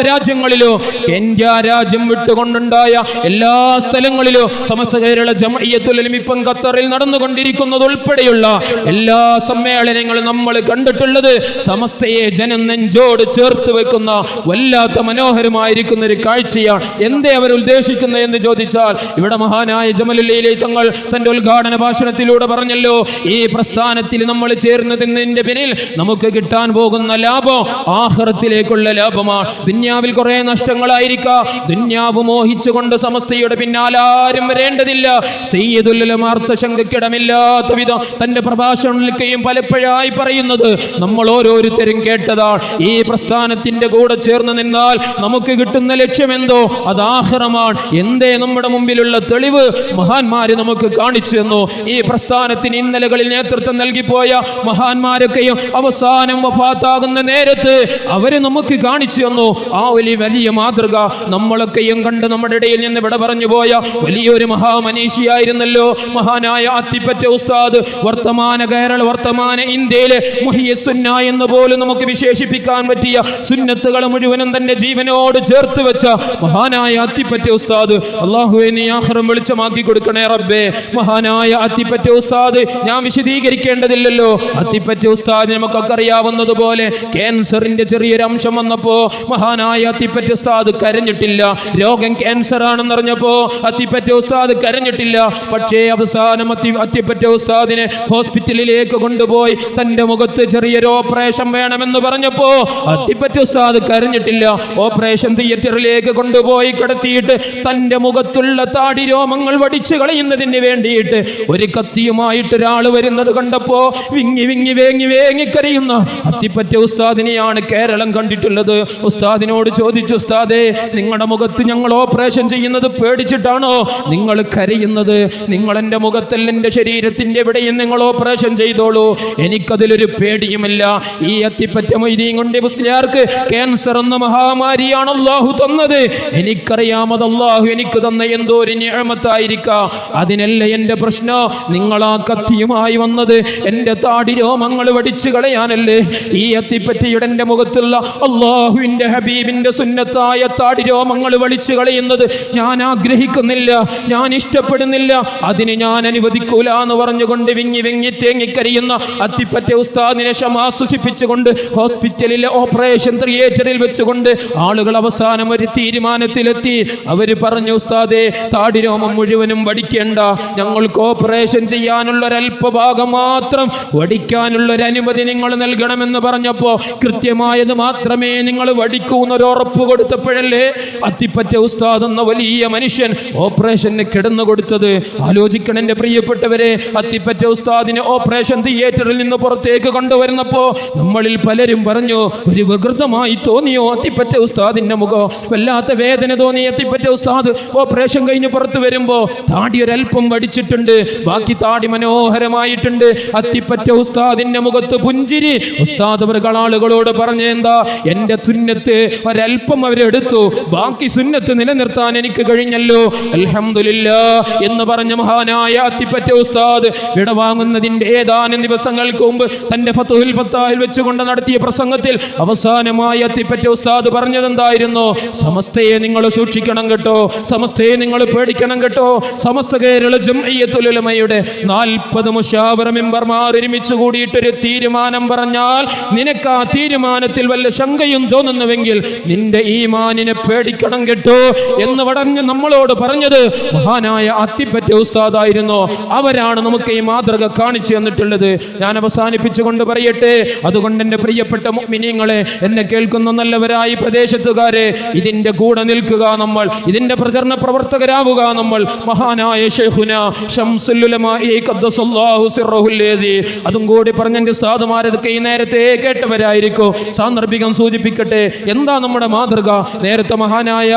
രാജ്യങ്ങളിലും ഇന്ത്യ രാജ്യം വിട്ടുകൊണ്ടുണ്ടായ എല്ലാ സ്ഥലങ്ങളിലും സമസ്ത കേരള ജംഇയ്യത്തുൽ ഉലമ ഇപ്പം ഖത്തറിൽ നടന്നുകൊണ്ടിരിക്കുന്നത് ഉൾപ്പെടെയുള്ള എല്ലാ സമ്മേളനങ്ങളും നമ്മൾ കണ്ടിട്ടുള്ളത് സമസ്തയെ ജനം നെഞ്ചോട് ചേർത്ത് വെക്കുന്ന വല്ലാത്ത മനോഹരമായിരിക്കുന്ന ഒരു കാഴ്ചയാണ്. എന്തേ അവർ ഉദ്ദേശിക്കുന്നത് എന്ന് ചോദിച്ചാൽ, ഇവിടെ മഹാനായ ജമലുല്ലൈലി തങ്ങൾ തന്റെ ഉദ്ഘാടന ഭാഷണത്തിലൂടെ പറഞ്ഞല്ലോ, ഈ പ്രസ്ഥാനത്തിൽ നമ്മൾ ചേർന്നതിന്റെ പേരിൽ നമുക്ക് കിട്ടാൻ പോകുന്ന ലാഭം ആഖിറത്തിലേക്കുള്ള ലാഭമാണ്. ദുന്യാവിൽ കുറെ നഷ്ടങ്ങളായിരിക്കാം. ദുന്യാവ് മോഹിച്ചുകൊണ്ട് സമസ്തയുടെ പിന്നാലെ ആരും വരേണ്ടതില്ല. സയ്യിദുൽ ഉലമ അർത്ഥശങ്കയ്ക്കിടമില്ലാത്ത വിധം തന്റെ പ്രഭാഷണത്തിലേക്കും പലപ്പോഴായി പറയുന്നത് നമ്മൾ ഓരോരുത്തരും കേട്ടതാണ്. ഈ പ്രസ്ഥാനത്തിന്റെ കൂടെ ചേർന്ന് നിന്നാൽ നമുക്ക് കിട്ടുന്ന ലക്ഷ്യമെന്തോ അത് ആഖിറമാണ്. എന്തേ നമ്മുടെ മുമ്പിലുള്ള തെളിവ് മഹാന്മാര് നമുക്ക് കാണിച്ചു തന്നു. ഈ പ്രസ്ഥാനത്തിന് ഇന്നലകളിൽ നേതൃത്വം നൽകിപ്പോയ മഹാന്മാരൊക്കെയും അവസാനം വഫാത്താകുന്ന നേരത്ത് അവര് നമുക്ക് കാണിച്ചു തന്നു. ആ വലിയ മാതൃക നമ്മളൊക്കെയും കണ്ട് നമ്മുടെ ഇടയിൽ നിന്ന് ഇവിടെ പറഞ്ഞു പോയ വലിയൊരു മഹാമനീഷിയായിരുന്നല്ലോ മഹാനായ അത്തിപ്പറ്റ ഉസ്താദ്. വർത്തമാന കേരള, വർത്തമാന ഇന്ത്യയിലെ മുഹിയസുന്ന എന്ന് പോലും നമുക്ക് വിശേഷിപ്പിക്കാൻ പറ്റിയ സുന്നത്തുകൾ മുഴുവനും തന്റെ ജീവനോട് ചേർത്ത് വെച്ച മഹാനായ അത്തിപ്പറ്റ ഉസ്താദ്. അല്ലാഹുവേ, നീ ആഖിറം വെളിച്ചമാക്കി കൊടുക്കണേ റബ്ബേ. മഹാനായ അത്തിപ്പറ്റ ഉസ്താദ് ഞാൻ വിശദീകരിക്കേണ്ടതില്ലല്ലോ. അത്തിപ്പറ്റ ഉസ്താദ് നമുക്കൊക്കെ അറിയാവുന്നതുപോലെ ക്യാൻസറിന്റെ ചെറിയൊരു അംശം വന്നപ്പോ മഹാനായ അത്തിപ്പറ്റ ഉസ്താദ് കരഞ്ഞിട്ടില്ല. രോഗം ക്യാൻസർ ആണെന്ന് അറിഞ്ഞപ്പോ അത്തിപ്പറ്റ ഉസ്താദ് കരഞ്ഞിട്ടില്ല. പക്ഷേ അവസാനം അത്തിപ്പറ്റ ഉസ്താദിനെ ഹോസ്പിറ്റലിലേക്ക് കൊണ്ടുപോയി തന്റെ മുഖത്ത് ചെറിയൊരു ഓപ്പറേഷൻ വേണമെന്ന് പറഞ്ഞപ്പോ അത്തിപ്പറ്റ ഉസ്താദ് കരഞ്ഞിട്ടില്ല. ഓപ്പറേഷൻ തിയേറ്ററിലേക്ക് കൊണ്ടുപോയി കിടത്തിയിട്ട് തന്റെ മുഖത്തുള്ള താടി രോമങ്ങൾ വടിച്ചു കളയുന്നതിന് വേണ്ടിയിട്ട് ഒരു കത്തിയുമായിട്ട് ഒരാൾ വരുന്നത് കണ്ടപ്പോ വിങ്ങി വിങ്ങി വേങ്ങി വേങ്ങിക്കരയുന്ന അത്തിപ്പറ്റ ഉസ്താദിനെയാണ് കേരളം കണ്ടിട്ടുള്ളത്. ഉസ്താദിനോട് ചോദിച്ചു, ഉസ്താദേ, നിങ്ങളുടെ മുഖത്ത് ഞങ്ങൾ ഓപ്പറേഷൻ ചെയ്യുന്നത് പേടിച്ചിട്ടാണോ നിങ്ങൾ കരയുന്നത്? നിങ്ങൾ എൻ്റെ മുഖത്തല്ല, എൻ്റെ ശരീരത്തിന്റെ എവിടെയും നിങ്ങൾ ഓപ്പറേഷൻ ചെയ്തോളൂ, എനിക്കതിലൊരു പേടിയുമില്ല. ഈ അത്തിപ്പറ്റ മൊയ്തീൻ കൊണ്ട് മുസ്ലിയാർക്ക് ക്യാൻസർ എന്ന മഹാമാരിയാണ് അല്ലാഹു തന്നത്. എനിക്കറിയാം അത് അല്ലാഹു എനിക്ക് തന്ന എന്തോ ഒരു നിഅമത്തായിരിക്കാം. അതിനല്ല എൻ്റെ പ്രശ്നം. നിങ്ങൾ ആ കത്തിയുമായി വന്നത് എൻ്റെ താടി രോമങ്ങൾ വടിച്ചു കളയാനല്ലേ? ഈ അത്തിപ്പറ്റയുടെ എൻ്റെ മുഖത്തുള്ള അല്ലാഹുവിൻ്റെ ഹബീബിൻ്റെ സുന്നത്തായ താടി രോമങ്ങൾ വടിച്ചു കളയുന്നത് ഞാൻ ആഗ്രഹിക്കുന്നില്ല, ഞാൻ ഇഷ്ടപ്പെടുന്നില്ല, അതിന് ഞാൻ അനുവദിക്കൂല എന്ന് പറഞ്ഞുകൊണ്ട് വിങ്ങി വിങ്ങി തേങ്ങിക്കരിയുന്ന അത്തിപ്പറ്റ ഉസ്താദിനെ ക്ഷമാശ്വസിപ്പിച്ചുകൊണ്ട് ഹോസ്പിറ്റലിലെ ഓപ്പറേഷൻ തിയേറ്ററിൽ വെച്ചുകൊണ്ട് ആളുകൾ അവസാനം ഒരു തീരുമാനത്തിലെത്തി. അവര് പറഞ്ഞു, ഉസ്താദേ, താടിരോമം മുഴുവനും വടിക്കേണ്ട, ഞങ്ങൾക്ക് ഓപ്പറേഷൻ ചെയ്യാനുള്ള ഒരല്പഭാഗം മാത്രം വടിക്കാനുള്ള ഒരു അനുമതി നിങ്ങൾ നൽകണമെന്ന് പറഞ്ഞപ്പോ കൃത്യമായത് മാത്രമേ നിങ്ങൾ വടിക്കൂ എന്നൊരു ഉറപ്പ് കൊടുത്തപ്പോഴല്ലേ അത്തിപ്പറ്റ ഉസ്താദ് എന്ന വലിയ മനുഷ്യൻ ഓപ്പറേഷന് കിടന്നു കൊടുത്തത്. ആലോചിക്കണം എൻ്റെ പ്രിയപ്പെട്ടവരെ. അത്തിപ്പറ്റ ഉസ്താദിനെ ഓപ്പറേഷൻ തിയേറ്ററിൽ നിന്ന് പുറത്തേക്ക് കൊണ്ടുവരുന്നപ്പോ നമ്മളിൽ പലരും പറഞ്ഞു, ഒരു വികൃതമായി തോന്നിയോ അത്തിപ്പറ്റ ഉസ്താദിന്റെ മുഖം? വല്ലാത്ത വേദന തോന്നി. അത്തിപ്പറ്റ ഉസ്താദ് ഓപ്പറേഷൻ കഴിഞ്ഞ് പുറത്തു വരുമ്പോ താടി താടി ഒരൽപ്പം വടിച്ചിട്ടുണ്ട്, ബാക്കി താടി മനോഹരമായിട്ടുണ്ട്. അത്തിപ്പറ്റ ഉസ്താദിന്റെ മുഖത്ത് പുഞ്ചിരി. ഉസ്താദ് അവർ ആളുകളോട് പറഞ്ഞ എന്താ, എന്റെ സുന്നത്ത് ഒരൽപ്പം അവരെടുത്തു, ബാക്കി സുന്നത്ത് നിലനിർത്താൻ എനിക്ക് കഴിഞ്ഞല്ലോ, അൽഹംദുലില്ലാഹ് എന്ന് പറഞ്ഞ മഹാനായ അത്തിപ്പറ്റ ഉസ്താദ് വിടവാങ്ങുന്നതിന്റെ ഏതാനും ദിവസങ്ങൾക്ക് മുമ്പ് തന്റെ ഫത്ഹുൽ ഫത്താഹിൽ വെച്ചുകൊണ്ട് നടത്തിയ പ്രസംഗത്തിൽ അവസാനമായി അത്തിപ്പറ്റ ഉസ്താദ് പറഞ്ഞതെന്തായിരുന്നു? സമസ്തയെ നിങ്ങൾ സൂക്ഷിക്കണം കേട്ടോ, സമസ്തയെ നിങ്ങൾ പേടിക്കണം കേട്ടോ. സമസ്ത കേരള ജംഇയ്യത്തുൽ ഉലമയുടെ 40 മുശാവറ മെമ്പർമാർ ഒരുമിച്ച് കൂടിയിട്ടൊരു തീരുമാനം പറഞ്ഞാൽ നിനക്ക് ആ തീരുമാനത്തിൽ വല്ല ശങ്കയും തോന്നുന്നുവെങ്കിൽ നിന്റെ ഈമാനിനെ പേടിക്കണം കേട്ടോ എന്ന് പറഞ്ഞ് നമ്മളോട് പറഞ്ഞത് മഹാനായ അത്തിപ്പറ്റ ഉസ്താദായിരുന്നു. അവരാണ് നമുക്ക് ഈ മാതൃക കാണിച്ചു തന്നിട്ടുള്ളത്. ഞാൻ അവസാനിപ്പിച്ചുകൊണ്ട് പറയട്ടെ, അതുകൊണ്ട് എൻ്റെ പ്രിയപ്പെട്ട മുഅ്മിനീങ്ങളെ, എന്നെ കേൾക്കുന്ന നല്ലവരായ പ്രദേശത്തുകാരെ, ഇതിന്റെ കൂടെ നിൽക്കുക നമ്മൾ, ഇതിന്റെ പ്രചരണ പ്രവർത്തകരാവുക നമ്മൾ. മഹാനായ ശൈഖുന ശംസുൽ ഉലമാ ഖദ്ദസല്ലാഹു സിർറഹുൽ അസീസ് അതും കൂടി പറഞ്ഞെന്റെ ഉസ്താദുമാരതൊക്കെ ഈ നേരത്തെ കേട്ടവരായിരിക്കും. സാന്ദർഭികം സൂചിപ്പിക്കട്ടെ, എന്താ നമ്മുടെ മാതൃക? നേരത്തെ മഹാനായ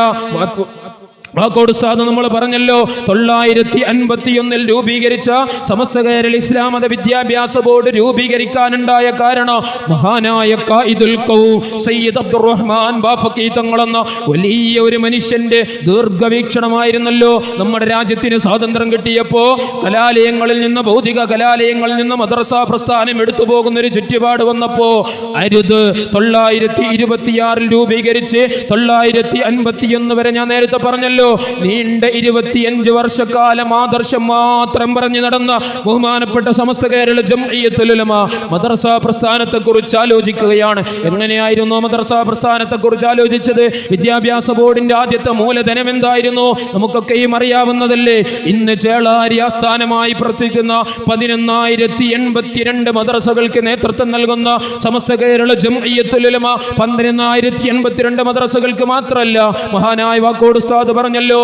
വാക്കോട് ഉസ്താദ് നമ്മൾ പറഞ്ഞല്ലോ, 951 രൂപീകരിച്ച സമസ്ത കേരള ഇസ്ലാം മത വിദ്യാഭ്യാസ ബോർഡ് രൂപീകരിക്കാനുണ്ടായ കാരണം മഹാനായ ഖായിദുൽ ഖൗം സയ്യിദ് അബ്ദുറഹ്മാൻ ബാഫഖി തങ്ങളെന്ന വലിയ ഒരു മനുഷ്യന്റെ ദീർഘവീക്ഷണമായിരുന്നല്ലോ. നമ്മുടെ രാജ്യത്തിന് സ്വാതന്ത്ര്യം കിട്ടിയപ്പോ കലാലയങ്ങളിൽ നിന്ന്, ഭൗതിക കലാലയങ്ങളിൽ നിന്ന് മദ്രസ പ്രസ്ഥാനം എടുത്തു പോകുന്ന ഒരു ചുറ്റുപാട് വന്നപ്പോ അരുത് 926 രൂപീകരിച്ച് 951 വരെ ഞാൻ നേരത്തെ പറഞ്ഞല്ലോ, നീണ്ട 25 വർഷക്കാലം ആദർശം മാത്രം പറഞ്ഞു നടന്ന ബഹുമാനപ്പെട്ട സമസ്ത കേരള ജംഇയ്യത്തുൽ ഉലമ മദ്രസ പ്രസ്ഥാനത്തെ കുറിച്ച് ആലോചിക്കുകയാണ്. എങ്ങനെയായിരുന്നു മദ്രസ പ്രസ്ഥാനത്തെ കുറിച്ച് ആലോചിച്ചത്? വിദ്യാഭ്യാസ ബോർഡിന്റെ ആദ്യത്തെ മൂലധനം എന്തായിരുന്നു? നമുക്കൊക്കെയും അറിയാവുന്നതല്ലേ. ഇന്ന് ചേളാരി ആസ്ഥാനമായി പ്രവർത്തിക്കുന്ന 11,082 മദ്രസകൾക്ക് നേതൃത്വം നൽകുന്ന സമസ്ത കേരള ജംഇയ്യത്തുൽ ഉലമ 11,082 മദ്രസകൾക്ക് മാത്രമല്ല, മഹാനായ വാക്കോട് ഉസ്താദ് പറഞ്ഞല്ലോ,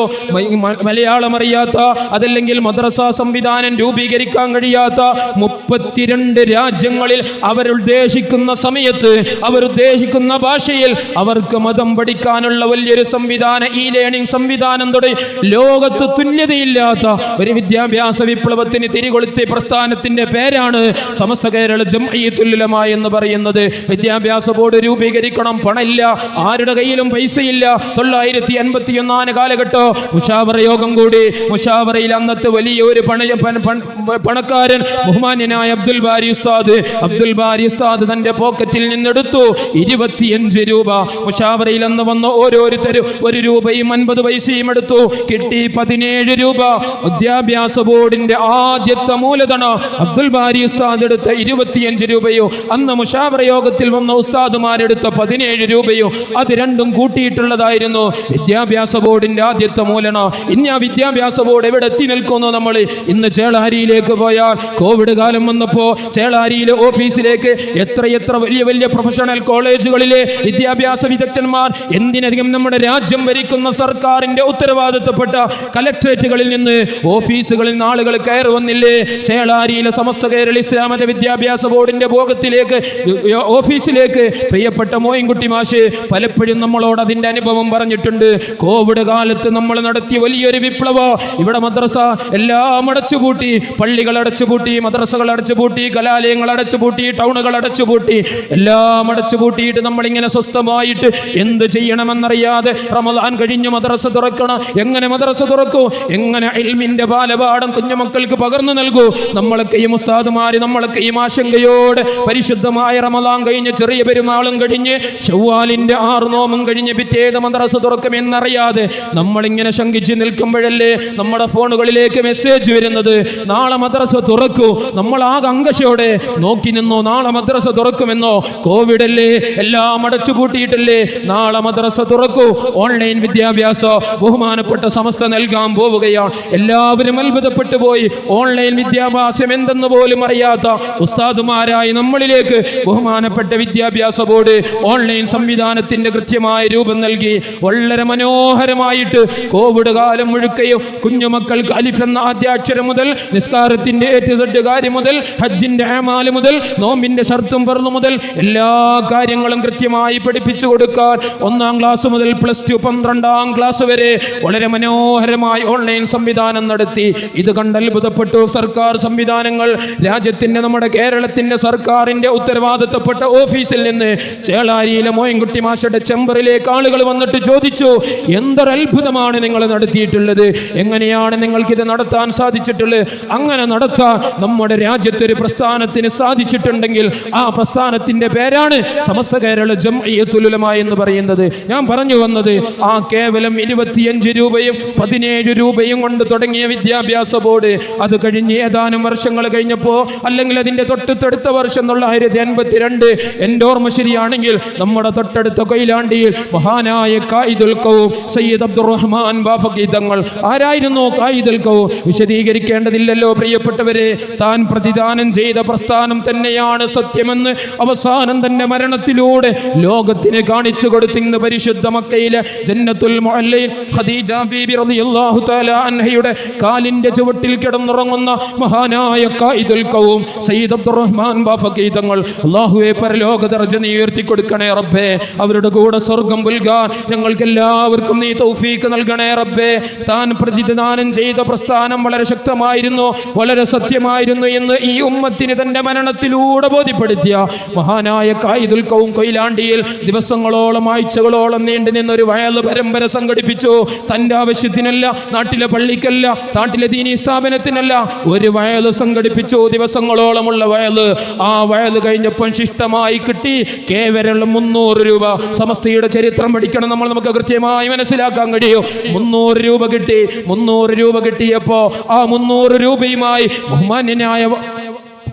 മലയാളം അറിയാത്ത, അതല്ലെങ്കിൽ മദ്രസ സംവിധാനം രൂപീകരിക്കാൻ കഴിയാത്ത 32 രാജ്യങ്ങളിൽ അവരുദ്ദേശിക്കുന്ന സമയത്ത്, അവരുദ്ദേശിക്കുന്ന ഭാഷയിൽ അവർക്ക് മതം പഠിക്കാനുള്ള വലിയൊരു സംവിധാനം, ഇ ലേണിംഗ് സംവിധാനം തുടങ്ങി ലോകത്ത് തുല്യതയില്ലാത്ത ഒരു വിദ്യാഭ്യാസ വിപ്ലവത്തിന് തിരികൊളുത്തിയ പ്രസ്ഥാനത്തിന്റെ പേരാണ് സമസ്ത കേരള ജംഇയ്യത്തുൽ ഉലമ എന്ന് പറയുന്നത്. വിദ്യാഭ്യാസ ബോർഡ് രൂപീകരിക്കണം, പണമില്ല, ആരുടെ കയ്യിലും പൈസയില്ല. 951 കാലഘട്ടം മുശാവറ യോഗം കൂടി. മുശാവറയിൽ അന്നത്തെ വലിയ ഒരു പണക്കാരൻ ബഹുമാന്യനായ അബ്ദുൽ ബാരി ഉസ്താദ് തന്റെ പോക്കറ്റിൽ നിന്നെടുത്തു 25 രൂപ. മുശാവറയിൽ അന്ന് വന്ന ഓരോരുത്തരും 1 രൂപയും 50 പൈസയും എടുത്തു. കിട്ടി 17 രൂപ. വിദ്യാഭ്യാസ ബോർഡിന്റെ ആദ്യത്തെ മൂലധനം അബ്ദുൽ ബാരി ഉസ്താദ് എടുത്ത 25 രൂപയോ, അന്ന് മുശാവറ യോഗത്തിൽ വന്ന ഉസ്താദുമാരെടുത്ത 17 രൂപയോ, അത് രണ്ടും കൂട്ടിയിട്ടുള്ളതായിരുന്നു വിദ്യാഭ്യാസ ബോർഡിന്റെ ആദ്യത്തെ മൂലധനം. ഇനി ആ വിദ്യാഭ്യാസ ബോർഡ് എവിടെ എത്തി നിൽക്കുന്നു? നമ്മൾ ഇന്ന് ചേളാരിയിലേക്ക് പോയാൽ, കോവിഡ് കാലം വന്നപ്പോൾ ചേളാരിയിലെ ഓഫീസിലേക്ക് എത്ര വലിയ പ്രൊഫഷണൽ കോളേജുകളിലെ വിദ്യാഭ്യാസ വിദഗ്ധന്മാർ, എന്തിനധികം നമ്മുടെ രാജ്യം ഭരിക്കുന്ന സർക്കാരിന്റെ ഉത്തരവാദിത്തപ്പെട്ട കലക്ട്രേറ്റുകളിൽ നിന്ന്, ഓഫീസുകളിൽ നിന്ന് ആളുകൾ കയറി വന്നില്ലേ? ചേളാരിയിലെ സമസ്ത കേരള ഇസ്ലാം മത വിദ്യാഭ്യാസ ബോർഡിന്റെ ഭോഗത്തിലേക്ക്, ഓഫീസിലേക്ക് പ്രിയപ്പെട്ട മോയിൻകുട്ടി മാഷ് പലപ്പോഴും നമ്മളോട് അതിന്റെ അനുഭവം പറഞ്ഞിട്ടുണ്ട്. കോവിഡ് കാലത്ത് നമ്മൾ നടത്തിയ വലിയൊരു വിപ്ലവ. ഇവിടെ മദ്രസ എല്ലാം അടച്ചുപൂട്ടി, പള്ളികൾ അടച്ചുപൂട്ടി, മദ്രസകൾ അടച്ചുപൂട്ടി, കലാലയങ്ങൾ അടച്ചുപൂട്ടി, ടൗണുകൾ അടച്ചുപൂട്ടി, എല്ലാം അടച്ചുപൂട്ടിയിട്ട് നമ്മളിങ്ങനെ സ്വസ്ഥമായിട്ട് എന്ത് ചെയ്യണമെന്നറിയാതെ റമദാൻ കഴിഞ്ഞ് മദ്രസ തുറക്കണം. എങ്ങനെ മദ്രസ തുറക്കൂ? എങ്ങനെ ഇൽമിന്റെ ബാലപാഠം കുഞ്ഞുമക്കൾക്ക് പകർന്നു നൽകൂ? നമ്മളൊക്കെയും ഉസ്താദുമാര് നമ്മളൊക്കെയും ആശങ്കയോടെ പരിശുദ്ധമായ റമദാൻ കഴിഞ്ഞ്, ചെറിയ പെരുന്നാളും കഴിഞ്ഞ്, ശവ്വാലിന്റെ 6 നോമ്പും കഴിഞ്ഞ് പിറ്റേത് മദ്രസ തുറക്കുമെന്നറിയാതെ നമ്മളിങ്ങനെ ശങ്കിച്ച് നിൽക്കുമ്പോഴല്ലേ നമ്മുടെ ഫോണുകളിലേക്ക് മെസ്സേജ് വരുന്നത്, നാളെ മദ്രസ തുറക്കൂ. നമ്മൾ ആകെ അങ്കശയോടെ നോക്കി നിന്നോ, നാളെ മദ്രസ തുറക്കുമെന്നോ? കോവിഡ് അല്ലേ, എല്ലാം അടച്ചുപൂട്ടിയിട്ടല്ലേ? നാളെ മദ്രസ തുറക്കൂ. ഓൺലൈൻ വിദ്യാഭ്യാസം ബഹുമാനപ്പെട്ട സമസ്ത നൽകാൻ പോവുകയാണ്. എല്ലാവരും അത്ഭുതപ്പെട്ടു പോയി. ഓൺലൈൻ വിദ്യാഭ്യാസം എന്തെന്ന് പോലും അറിയാത്ത ഉസ്താദുമാരായി നമ്മളിലേക്ക് ബഹുമാനപ്പെട്ട വിദ്യാഭ്യാസ ബോർഡ് ഓൺലൈൻ സംവിധാനത്തിന്റെ കൃത്യമായ രൂപം നൽകി. വളരെ മനോഹരമായിട്ട് സ്ഥിരമായിട്ട് കോവിഡ് കാലം മുഴുക്കയും കുഞ്ഞുമക്കൾക്ക് അലിഫ് എന്ന ആദ്യാക്ഷരം മുതൽ നിസ്കാരത്തിന്റെ ഏറ്റുസെട്ട് കാര്യം മുതൽ ഹജ്ജിന്റെ അമാല് മുതൽ നോമ്പിന്റെ ഷർത്തും ഫർള് മുതൽ എല്ലാ കാര്യങ്ങളും കൃത്യമായി പഠിപ്പിച്ചു കൊടുക്കാൻ 1-ാം ക്ലാസ് മുതൽ +2 12-ാം ക്ലാസ് വരെ വളരെ മനോഹരമായി ഓൺലൈൻ സംവിധാനം നടത്തി. ഇത് കണ്ട് അത്ഭുതപ്പെട്ടു. സർക്കാർ സംവിധാനങ്ങൾ രാജ്യത്തിന്റെ നമ്മുടെ കേരളത്തിന്റെ സർക്കാരിന്റെ ഉത്തരവാദിത്തപ്പെട്ട ഓഫീസിൽ നിന്ന് ചേളാരിയിലെ മോയൻകുട്ടി മാഷയുടെ ചെമ്പറിലേക്ക് ആളുകൾ വന്നിട്ട് ചോദിച്ചു, എന്തൊരത്ഭുതമാണ് നിങ്ങൾ നടത്തിയിട്ടുള്ളത്, എങ്ങനെയാണ് നിങ്ങൾക്കിത് നടത്താൻ സാധിച്ചിട്ടുള്ളത്? അങ്ങനെ നടത്താൻ നമ്മുടെ രാജ്യത്തൊരു പ്രസ്ഥാനത്തിന് സാധിച്ചിട്ടുണ്ടെങ്കിൽ ആ പ്രസ്ഥാനത്തിന്റെ പേരാണ് സമസ്ത കേരള ജംഇയ്യത്തുൽ ഉലമ എന്ന് പറയുന്നത്. ഞാൻ പറഞ്ഞു വന്നത് ആ കേവലം 25 രൂപയും 17 രൂപയും കൊണ്ട് തുടങ്ങിയ വിദ്യാഭ്യാസ ബോർഡ് അത് കഴിഞ്ഞ് ഏതാനും വർഷങ്ങൾ കഴിഞ്ഞപ്പോൾ, അല്ലെങ്കിൽ അതിന്റെ തൊട്ടടുത്ത വർഷം 1982 എൻ്റെ ഓർമ്മ ശരിയാണെങ്കിൽ നമ്മുടെ തൊട്ടടുത്ത കൊയിലാണ്ടിയിൽ മഹാനായ ഖായിദുൽ ഖൗം സയ്യിദ് അബ്ദുറഹ്മാൻ ബാഫഖി തങ്ങൾ. ആരായിരുന്നു ഖായിദുൽ ഖൗം? വിശദീകരിക്കേണ്ടതില്ലല്ലോ പ്രിയപ്പെട്ടവരെ. താൻ പ്രതിദാനം ചെയ്ത പ്രസ്ഥാനം തന്നെയാണ് സത്യമെന്ന് അവസാനം തന്റെ മരണത്തിലൂടെ ലോകത്തിന് കാണിച്ചു കൊടുത്തു. ഇന്ന് പരിശുദ്ധ മക്കയിലെ ജന്നത്തുൽ മുഅല്ലീൻ ഖദീജ ബീബി റളിയല്ലാഹു തആല അൻഹയുടെ കാലിന്റെ ചുവട്ടിൽ കിടന്നുറങ്ങുന്ന മഹാനായ ഖായിദുൽ ഖൗം സയ്യിദ് അബ്ദുറഹ്മാൻ ബാഫഖി തങ്ങൾ. അല്ലാഹുവേ, പരലോക ദർജ നീ ഉയർത്തി കൊടുക്കണേ റബ്ബേ. അവരുടെ കൂടെ സ്വർഗ്ഗം പുൽകാൻ ഞങ്ങൾക്ക് എല്ലാവർക്കും നീ തൗഫീക്ക് നൽകണേ റബ്ബേ. താൻ പ്രതിദാനം ചെയ്ത പ്രസ്ഥാനം വളരെ ശക്തമായിരുന്നു, വളരെ സത്യമായിരുന്നു എന്ന് ഈ ഉമ്മത്തിന് തന്റെ മരണത്തിലൂടെ ബോധ്യപ്പെടുത്തിയ മഹാനായ ഖായിദുൽ ഖൗം കൊയിലാണ്ടിയിൽ ദിവസങ്ങളോളം ആഴ്ചകളോളം നീണ്ടു നിന്നൊരു വയൽ പരമ്പര സംഘടിപ്പിച്ചു. തന്റെ ആവശ്യത്തിനല്ല, നാട്ടിലെ പള്ളിക്കല്ല, നാട്ടിലെ ദീനീ സ്ഥാപനത്തിനല്ല, ഒരു വയൽ സംഘടിപ്പിച്ചു. ദിവസങ്ങളോളമുള്ള വയൽ. ആ വയൽ കഴിഞ്ഞപ്പോൾ ശിഷ്ടമായി കിട്ടി കേവലം 300 രൂപ. സമസ്തയുടെ ചരിത്രം പഠിക്കണം നമ്മൾ, നമുക്ക് കൃത്യമായി മനസ്സിലാക്കാൻ കഴിയും. 300 രൂപ കിട്ടി. 300 രൂപ കിട്ടിയപ്പോ ആ 300 രൂപയുമായി ബഹുമാന്യനായ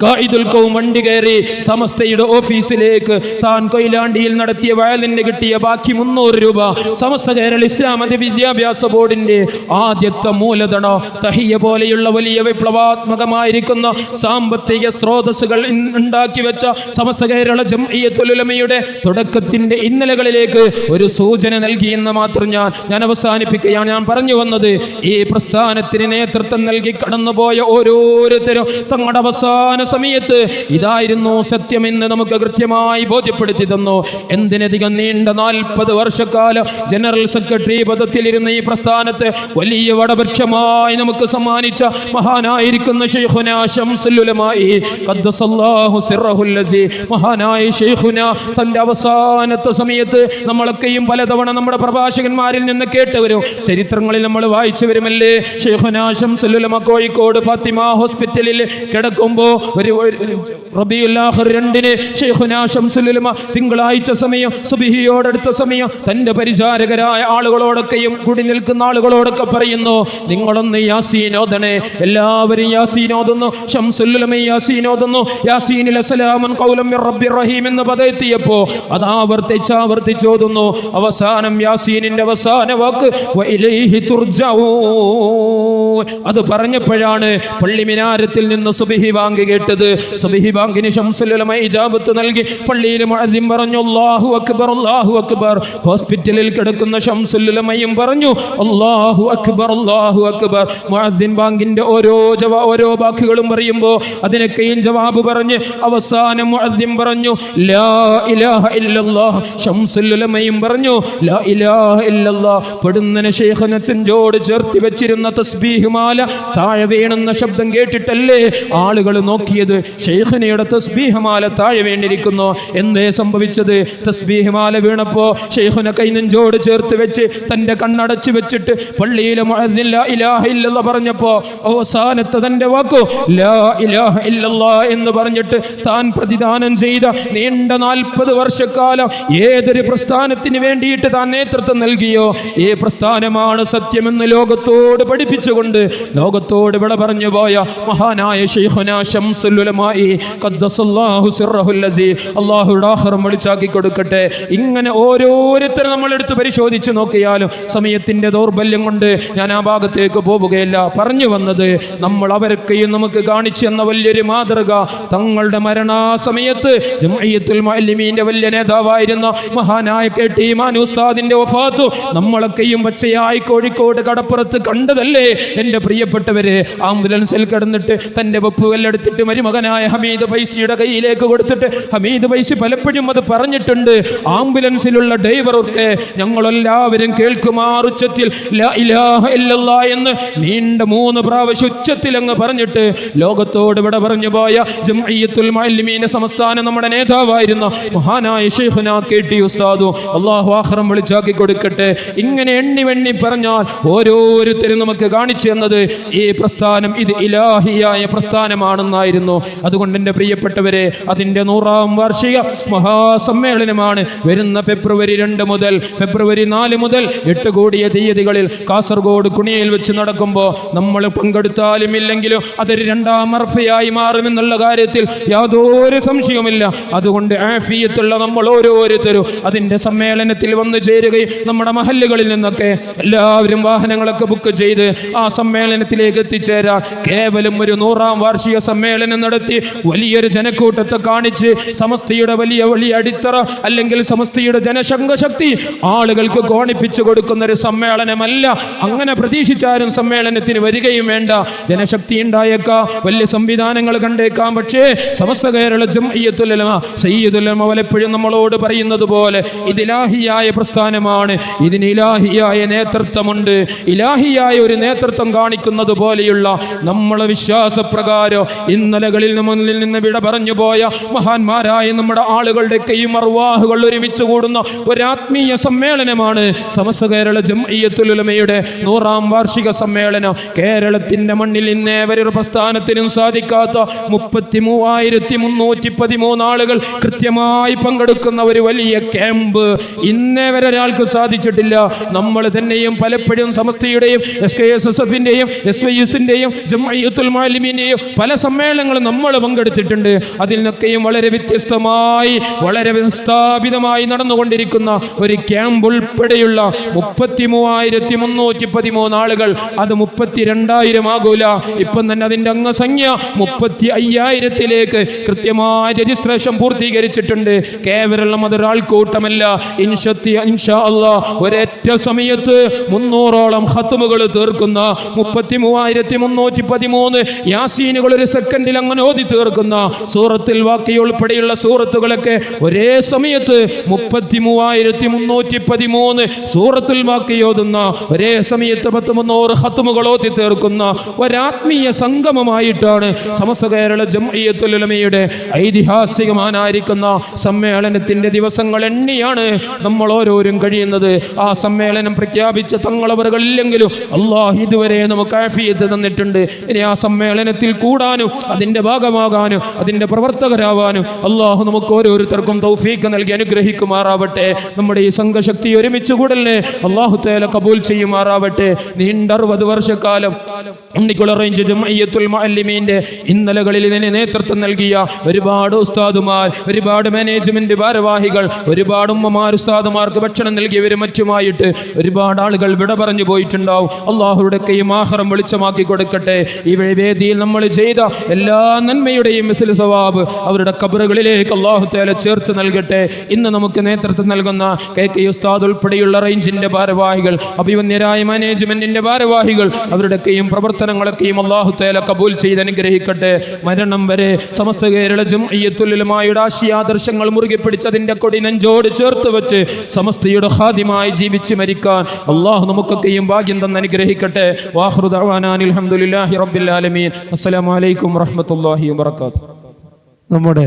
ഖായിദുൽ ഖൗം വണ്ടി കയറി സമസ്തയുടെ ഓഫീസിലേക്ക് താൻ കൊയിലാണ്ടിയിൽ നടത്തിയ വയലിന് കിട്ടിയ ബാക്കി 300 രൂപ സമസ്ത കേരള ഇസ്ലാമിക വിദ്യാഭ്യാസ ബോർഡിന്റെ ആദ്യത്തെ മൂലധനം തഹിയ പോലെയുള്ള വലിയ വിപ്ലവാത്മകമായിരിക്കുന്ന സാമ്പത്തിക സ്രോതസ്സുകൾ ഉണ്ടാക്കി വെച്ച സമസ്ത കേരള ജംഇയ്യത്തുൽ ഉലമയുടെ തുടക്കത്തിന്റെ ഇന്നലകളിലേക്ക് ഒരു സൂചന നൽകിയെന്ന് മാത്രം ഞാൻ അവസാനിപ്പിക്കുകയാണ്. ഞാൻ പറഞ്ഞു വന്നത്, ഈ പ്രസ്ഥാനത്തിന് നേതൃത്വം നൽകി കടന്നുപോയ ഓരോരുത്തരും തങ്ങളുടെ അവസാന സമയത്ത് ഇതായിരുന്നു സത്യമെന്ന് നമുക്ക് കൃത്യമായി ബോധ്യപ്പെടുത്തി തന്നു. എന്തിനധികം നീണ്ട 40 വർഷക്കാലം ജനറൽ സെക്രട്ടറി പദത്തിലിരുന്ന ഈ പ്രസ്ഥാനത്ത് വലിയ വടവൃക്ഷമായി നമുക്ക് സമ്മാനിച്ച മഹാനായിരിക്കുന്ന ശൈഖുനാ ശംസുൽ ഉലമായി ഖദ്ദസല്ലാഹു സിർറഹുൽ ലസീ. മഹാനായ ശൈഖുനാ തന്റെ അവസാനത്തെ സമയത്ത് നമ്മളൊക്കെയും പലതവണ നമ്മുടെ പ്രഭാഷകന്മാരിൽ നിന്ന് കേട്ടവരും ചരിത്രങ്ങളിൽ നമ്മൾ വായിച്ചു വരുമല്ലേ, ശൈഖുനാ ശംസുൽ ഉലമ കോഴിക്കോട് ഫാത്തിമ ഹോസ്പിറ്റലിൽ കിടക്കുമ്പോൾ റബീഉൽ ആഖിർ 2 ശൈഖുനാ ശംസുൽ ഉലമ തിങ്കളാഴ്ച സമയം സുബ്ഹിയോടടുത്ത സമയം തന്റെ പരിചാരകരായ ആളുകളോടൊക്കെയും കൂടി നിൽക്കുന്ന ആളുകളോടൊക്കെ പറയുന്നു, നിങ്ങളൊന്ന് യാസീൻ ഓതണേ. എല്ലാവരും യാസീൻ ഓതുന്നു. ശംസുൽ ഉലമ യാസീൻ ഓതുന്നു. യാസീനിൽ സലാമുൻ ഖൗലൻ മിർ റബ്ബിർ റഹീം എന്ന് പദയെത്തിയപ്പോൾ അത് ആവർത്തിച്ച് ഓതുന്നു. അവസാനം യാസീനിന്റെ അവസാന വാക്ക് വഇലൈഹി തുർജഊൻ അത് പറഞ്ഞപ്പോഴാണ് പള്ളി മിനാരത്തിൽ നിന്ന് സുബ്ഹി ബാങ്ക് കേട്ടത്. സുബ്ഹി ബാങ്കിന് ശംസുൽ ഉലമ ഇജാബത്ത് നൽകി. പള്ളിയിൽ മുഅദ്ദിൻ പറഞ്ഞു അല്ലാഹു അക്ബർ, അല്ലാഹു അക്ബർ. ഹോസ്പിറ്റലിൽ കിടക്കുന്ന ശംസുൽ ഉലമയും പറഞ്ഞു അല്ലാഹു അക്ബർ, അല്ലാഹു അക്ബർ. മുഅദ്ദിൻ ബാങ്കിന്റെ ഓരോ വാക്കുകളും പറയുമ്പോൾ അതിനൊക്കെയും ജവാബ് പറഞ്ഞ് അവസാനം മുഅദ്ദിൻ പറഞ്ഞു ലാ ഇലാഹ ഇല്ലല്ലാഹ്. ശംസുൽ ഉലമയും പറഞ്ഞു ലാ ഇലാഹ ഇല്ലല്ലാഹ്. പെടുന്നനെ ശൈഖുന ചെഞ്ചോട് ചേർത്തി വെച്ചിരുന്ന തസ്ബീഹ് മാല താഴെ വീണെന്ന ശബ്ദം കേട്ടിട്ടല്ലേ ആളുകൾ നോക്കിയത്? ശൈഖുനയുടെ തസ്ബീഹ് മാല താഴെ വീണിരിക്കുന്നു. എന്തേ സംഭവിച്ചത്? തസ്ബീഹ് മാല വീണപ്പോ ശൈഖുന കൈ നെഞ്ചോട് ചേർത്ത് വെച്ച് തന്റെ കണ്ണടച്ചു വെച്ചിട്ട് പള്ളിയിലെ മുഅദ്ദിൻ ലാ ഇലാഹ ഇല്ലല്ലാഹ് പറഞ്ഞപ്പോ അവസാനത്തെ തന്റെ വാക്കു ലാ ഇലാഹ ഇല്ലല്ലാഹ് എന്ന് പറഞ്ഞിട്ട് താൻ പ്രതിദാനം ചെയ്ത നീണ്ട 40 വർഷക്കാലം ഏതൊരു പ്രസ്ഥാനത്തിന് വേണ്ടിയിട്ട് താൻ നേതൃത്വം നൽകിയോ ഈ പ്രസ്ഥാനമാണ് സത്യമെന്ന് ലോകത്തോട് പഠിപ്പിച്ചുകൊണ്ട് ലോകത്തോട് വിട പറഞ്ഞു പോയ മഹാനായ ശൈഖുനാ ശംസുൽ റഈസുൽ ഉലമായി ഖദ്ദസല്ലാഹു സിർറഹുൽ അസീ അല്ലാഹുയുടെ ആഖിറം വെളിച്ചാക്കി കൊടുക്കട്ടെ. ഇങ്ങനെ ഓരോരുത്തരും നമ്മൾ എടുത്ത് പരിശോധിച്ച് നോക്കിയാലും സമയത്തിന്റെ ദൗർബല്യം കൊണ്ട് ഞാൻ ആ ഭാഗത്തേക്ക് പോവുകയില്ല. പറഞ്ഞു വന്നത്, നമ്മൾ അവർക്കെയും നമുക്ക് കാണിച്ചു എന്ന വലിയൊരു മാതൃക തങ്ങളുടെ മരണാസമയത്ത് ജംഇയ്യത്തുൽ മുഅല്ലിമീന്റെ വലിയ നേതാവായിരുന്ന മഹാനായ KT മാനു ഉസ്താദിന്റെ വഫാത്ത് നമ്മളൊക്കെയും പച്ചയായി കോഴിക്കോട് കടപ്പുറത്ത് കണ്ടതല്ലേ എൻ്റെ പ്രിയപ്പെട്ടവരെ. ആംബുലൻസിൽ കിടന്നിട്ട് തൻ്റെ വെപ്പുകല്ലെടുത്തിട്ട് മരുമകനായ ഹമീദ് ഫൈസിയുടെ കയ്യിലേക്ക് കൊടുത്തിട്ട് ഹമീദ് ഫൈസി പലപ്പോഴും അത് പറഞ്ഞിട്ടുണ്ട്. ആംബുലൻസിലുള്ള ഡ്രൈവർക്ക് ഞങ്ങളെല്ലാവരും കേൾക്കുമാർ ഉച്ചത്തിൽ ലാ ഇലാഹ ഇല്ലല്ലാഹ് എന്ന് നീണ്ട 3 പ്രാവശ്യം ഉച്ചത്തിൽ അങ്ങ് പറഞ്ഞിട്ട് ലോകത്തോട് ഇവിടെ പറഞ്ഞു പോയ ജംഇയ്യത്തുൽ മുഅല്ലിമീൻ സംസ്ഥാന നമ്മുടെ നേതാവായിരുന്ന മഹാനായ ശൈഖുനാ KT ഉസ്താദു അല്ലാഹു ആഖിറം വിളിച്ചാക്കി കൊടുക്കട്ടെ. ഇങ്ങനെ എണ്ണി പറഞ്ഞാൽ ഓരോരുത്തരും നമുക്ക് കാണിച്ചു തന്നത് ഈ പ്രസ്ഥാനം ഇത് ഇലാഹിയായ പ്രസ്ഥാനമാണെന്നായിരുന്നു. അതുകൊണ്ട് എൻ്റെ പ്രിയപ്പെട്ടവരെ, അതിൻ്റെ 100ാം വാർഷിക മഹാസമ്മേളനമാണ് വരുന്ന ഫെബ്രുവരി 2 മുതൽ ഫെബ്രുവരി 4 മുതൽ 8 കൂടിയ തീയതികളിൽ കാസർഗോഡ് കുണിയിൽ വെച്ച് നടക്കുമ്പോൾ നമ്മൾ പങ്കെടുത്താലും ഇല്ലെങ്കിലും അതൊരു 2ാം അർഫയായി മാറുമെന്നുള്ള കാര്യത്തിൽ യാതൊരു സംശയവുമില്ല. അതുകൊണ്ട് ആഫിയത്തുള്ള നമ്മൾ ഓരോരുത്തരും അതിൻ്റെ സമ്മേളനത്തിൽ വന്നു ചേരുകയും നമ്മുടെ മഹല്ലുകളിൽ നിന്നൊക്കെ എല്ലാവരും വാഹനങ്ങളൊക്കെ ബുക്ക് ചെയ്ത് ആ സമ്മേളനത്തിലേക്ക് എത്തിച്ചേരാൻ കേവലം ഒരു 100ാം വാർഷിക സമ്മേളനം നടത്തി വലിയൊരു ജനക്കൂട്ടത്തെ കാണിച്ച് സമസ്തയുടെ വലിയ അടിത്തറ അല്ലെങ്കിൽ സമസ്തയുടെ ജനശക്തി ആളുകൾക്ക് കോണിപ്പിച്ചു കൊടുക്കുന്ന ഒരു സമ്മേളനമല്ല. അങ്ങനെ പ്രതീക്ഷിച്ചാലും സമ്മേളനത്തിന് വരികയും വേണ്ട. ജനശക്തി ഉണ്ടായേക്കാം, വലിയ സംവിധാനങ്ങൾ കണ്ടേക്കാം, പക്ഷേ സമസ്ത കേരള ജംഇയ്യത്തുൽ ഉലമ സയ്യിദുൽ ഉലമ പലപ്പോഴും നമ്മളോട് പറയുന്നത് പോലെ ഇത് ഇലാഹിയായ പ്രസ്ഥാനമാണ്. ഇതിന് ഇലാഹിയായ നേതൃത്വമുണ്ട്. ഇലാഹിയായ ഒരു നേതൃത്വം കാണിക്കുന്നത് പോലെയുള്ള നമ്മളെ വിശ്വാസപ്രകാരം ഇന്നലകളിൽ മുന്നിൽ നിന്ന് വിട പറഞ്ഞു പോയ മഹാന്മാരായ നമ്മുടെ ആളുകളുടെയൊക്കെയും അർവാഹുകൾ ഒരുമിച്ച് കൂടുന്ന ഒരു ആത്മീയ സമ്മേളനമാണ് സമസ്ത കേരള ജംഇയ്യത്തുൽ ഉലമയുടെ 100ാം വാർഷിക സമ്മേളനം. കേരളത്തിന്റെ മണ്ണിൽ ഇന്നേ വരെ ഒരു പ്രസ്ഥാനത്തിനും സാധിക്കാത്ത 33,313 ആളുകൾ കൃത്യമായി പങ്കെടുക്കുന്ന ഒരു വലിയ ക്യാമ്പ് ഇന്നേ വരെ ഒരാൾക്ക് സാധിച്ചിട്ടില്ല. നമ്മൾ തന്നെയും പലപ്പോഴും സമസ്തയുടെയും SKSSFന്റെയും SYSന്റെയും ജംഇയ്യത്തുൽ മുഅല്ലിമീന്റെയും പല സമ്മേളനങ്ങളും നമ്മൾ പങ്കെടുത്തിട്ടുണ്ട്. അതിൽ നിന്നൊക്കെയും വളരെ വ്യത്യസ്തമായി വളരെ സ്ഥാപിതമായി നടന്നുകൊണ്ടിരിക്കുന്ന ഒരു ക്യാമ്പ് ഉൾപ്പെടെയുള്ള 33,313 ആളുകൾ, അത് 32,000 ആകൂല. ഇപ്പം തന്നെ അതിൻ്റെ അംഗസംഖ്യ 35,000ത്തിലേക്ക് കൃത്യമായ രജിസ്ട്രേഷൻ പൂർത്തീകരിച്ചിട്ടുണ്ട്. കേവലം അതൊരാൾക്കൂട്ടമല്ല. ഇൻഷാ അല്ലാഹ് ഒരൊറ്റ സമയത്ത് 300ഓളം ഖത്മുകൾ തീർക്കുന്ന 33,313 യാസീനുകൾ ഒരു സെക്കൻഡിൽ അങ്ങനെ ഓതി തീർക്കുന്ന സൂറത്തുൽ വാഖിയ ഉൾപ്പെടെയുള്ള സൂറത്തുകളൊക്കെ ഒരേ സമയത്ത് 33,313 സൂറത്തുൽ വാഖിയ ഓതുന്ന ഒരേ സമയത്ത് 300 ഖത്മുകൾ ഓതി തീർക്കുന്ന ഒരാത്മീയ സംഗമമായിട്ടാണ് സമസ്ത കേരള ജംഇയ്യത്തുൽ ഉലമയുടെ ഐതിഹാസികമായിരിക്കുന്ന സമ്മേളനത്തിന്റെ ദിവസങ്ങൾ എണ്ണിയാണ് നമ്മൾ ഓരോരും കഴിയുന്നത്. ആ സമ്മേളനം പ്രഖ്യാപിച്ച തങ്ങളവറുകളില്ലെങ്കിലും അല്ലാഹ് ഇതുവരെ നമുക്ക് ആഫിയത്ത് തന്നിട്ടുണ്ട്. ഇനി ആ സമ്മേളനത്തിൽ കൂടാനും അതിൻ്റെ ഭാഗമാകാനും അതിൻ്റെ പ്രവർത്തകരാവാനും അല്ലാഹു നമുക്ക് ഓരോരുത്തർക്കും തൗഫീഖ് നൽകി അനുഗ്രഹിക്കുമാറാവട്ടെ. നമ്മുടെ ഈ സംഘശക്തി ഒരുമിച്ച് കൂടല്ലേ അല്ലാഹു തആല കബൂൽ ചെയ്യുമാറാവട്ടെ. നീണ്ട 60 വർഷക്കാലം ഉണ്ണിക്കുള റേഞ്ച് ജംഇയ്യത്തുൽ മുഅല്ലിമീന്റെ ഇന്നലകളിൽ ഇതിന് നേതൃത്വം നൽകിയ ഒരുപാട് ഉസ്താദുമാർ, ഒരുപാട് മാനേജ്മെന്റ് ഭാരവാഹികൾ, ഒരുപാട് ഉമ്മമാർ ഉസ്താദുമാർക്ക് ഭക്ഷണം നൽകിയവരും മറ്റുമായിട്ട് ഒരുപാട് ആളുകൾ വിട പറഞ്ഞു പോയിട്ടുണ്ടാവും. അല്ലാഹുവിൻ്റെയും ആഖിറം വെളിച്ചമാക്കി കൊടുക്കട്ടെ. ഈ വേദിയിൽ നമ്മൾ ചെയ്ത എല്ലാ നന്മയുടെയും മിസ്ൽ സവാബ് അവരുടെ ഖബറുകളിലേക്ക് അല്ലാഹു തആല ചേർത്ത് നൽകട്ടെ. ഇന്ന് നമുക്ക് നേതൃത്വം നൽകുന്ന KK ഉസ്താദ് ഉൾപ്പെടെയുള്ള റേഞ്ചിന്റെ ഭാരവാഹികൾ, അഭിവന്യരായ മാനേജ്മെന്റിന്റെ ഭാരവാഹികൾ, അവരുടെയും പ്രവർത്തനങ്ങളൊക്കെയും അല്ലാഹു തആല കബൂൽ ചെയ്ത് അനുഗ്രഹിക്കട്ടെ. മരണം വരെ സമസ്ത കേരള ജംഇയ്യത്തുൽ ഉലമായുടെ ആശയാദർശങ്ങൾ മുറുകെ പിടിച്ചതിന്റെ കൊടി നെഞ്ചോട് ചേർത്ത് വെച്ച് സമസ്തയുടെ ഖാദിമായി ജീവിച്ച് മരിക്കാൻ അല്ലാഹു നമുക്കൊക്കെയും ഭാഗ്യം തന്ന് അനുഗ്രഹിക്കട്ടെ. വാഖിറു ദഅവാനാ അൽഹംദുലില്ലാഹി റബ്ബിൽ ആലമീൻ. അസ്സലാമു അലൈക്കും വറഹ്മത്തുള്ളാഹി വബറകാതുഹു. നമ്മുടെ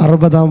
60ാം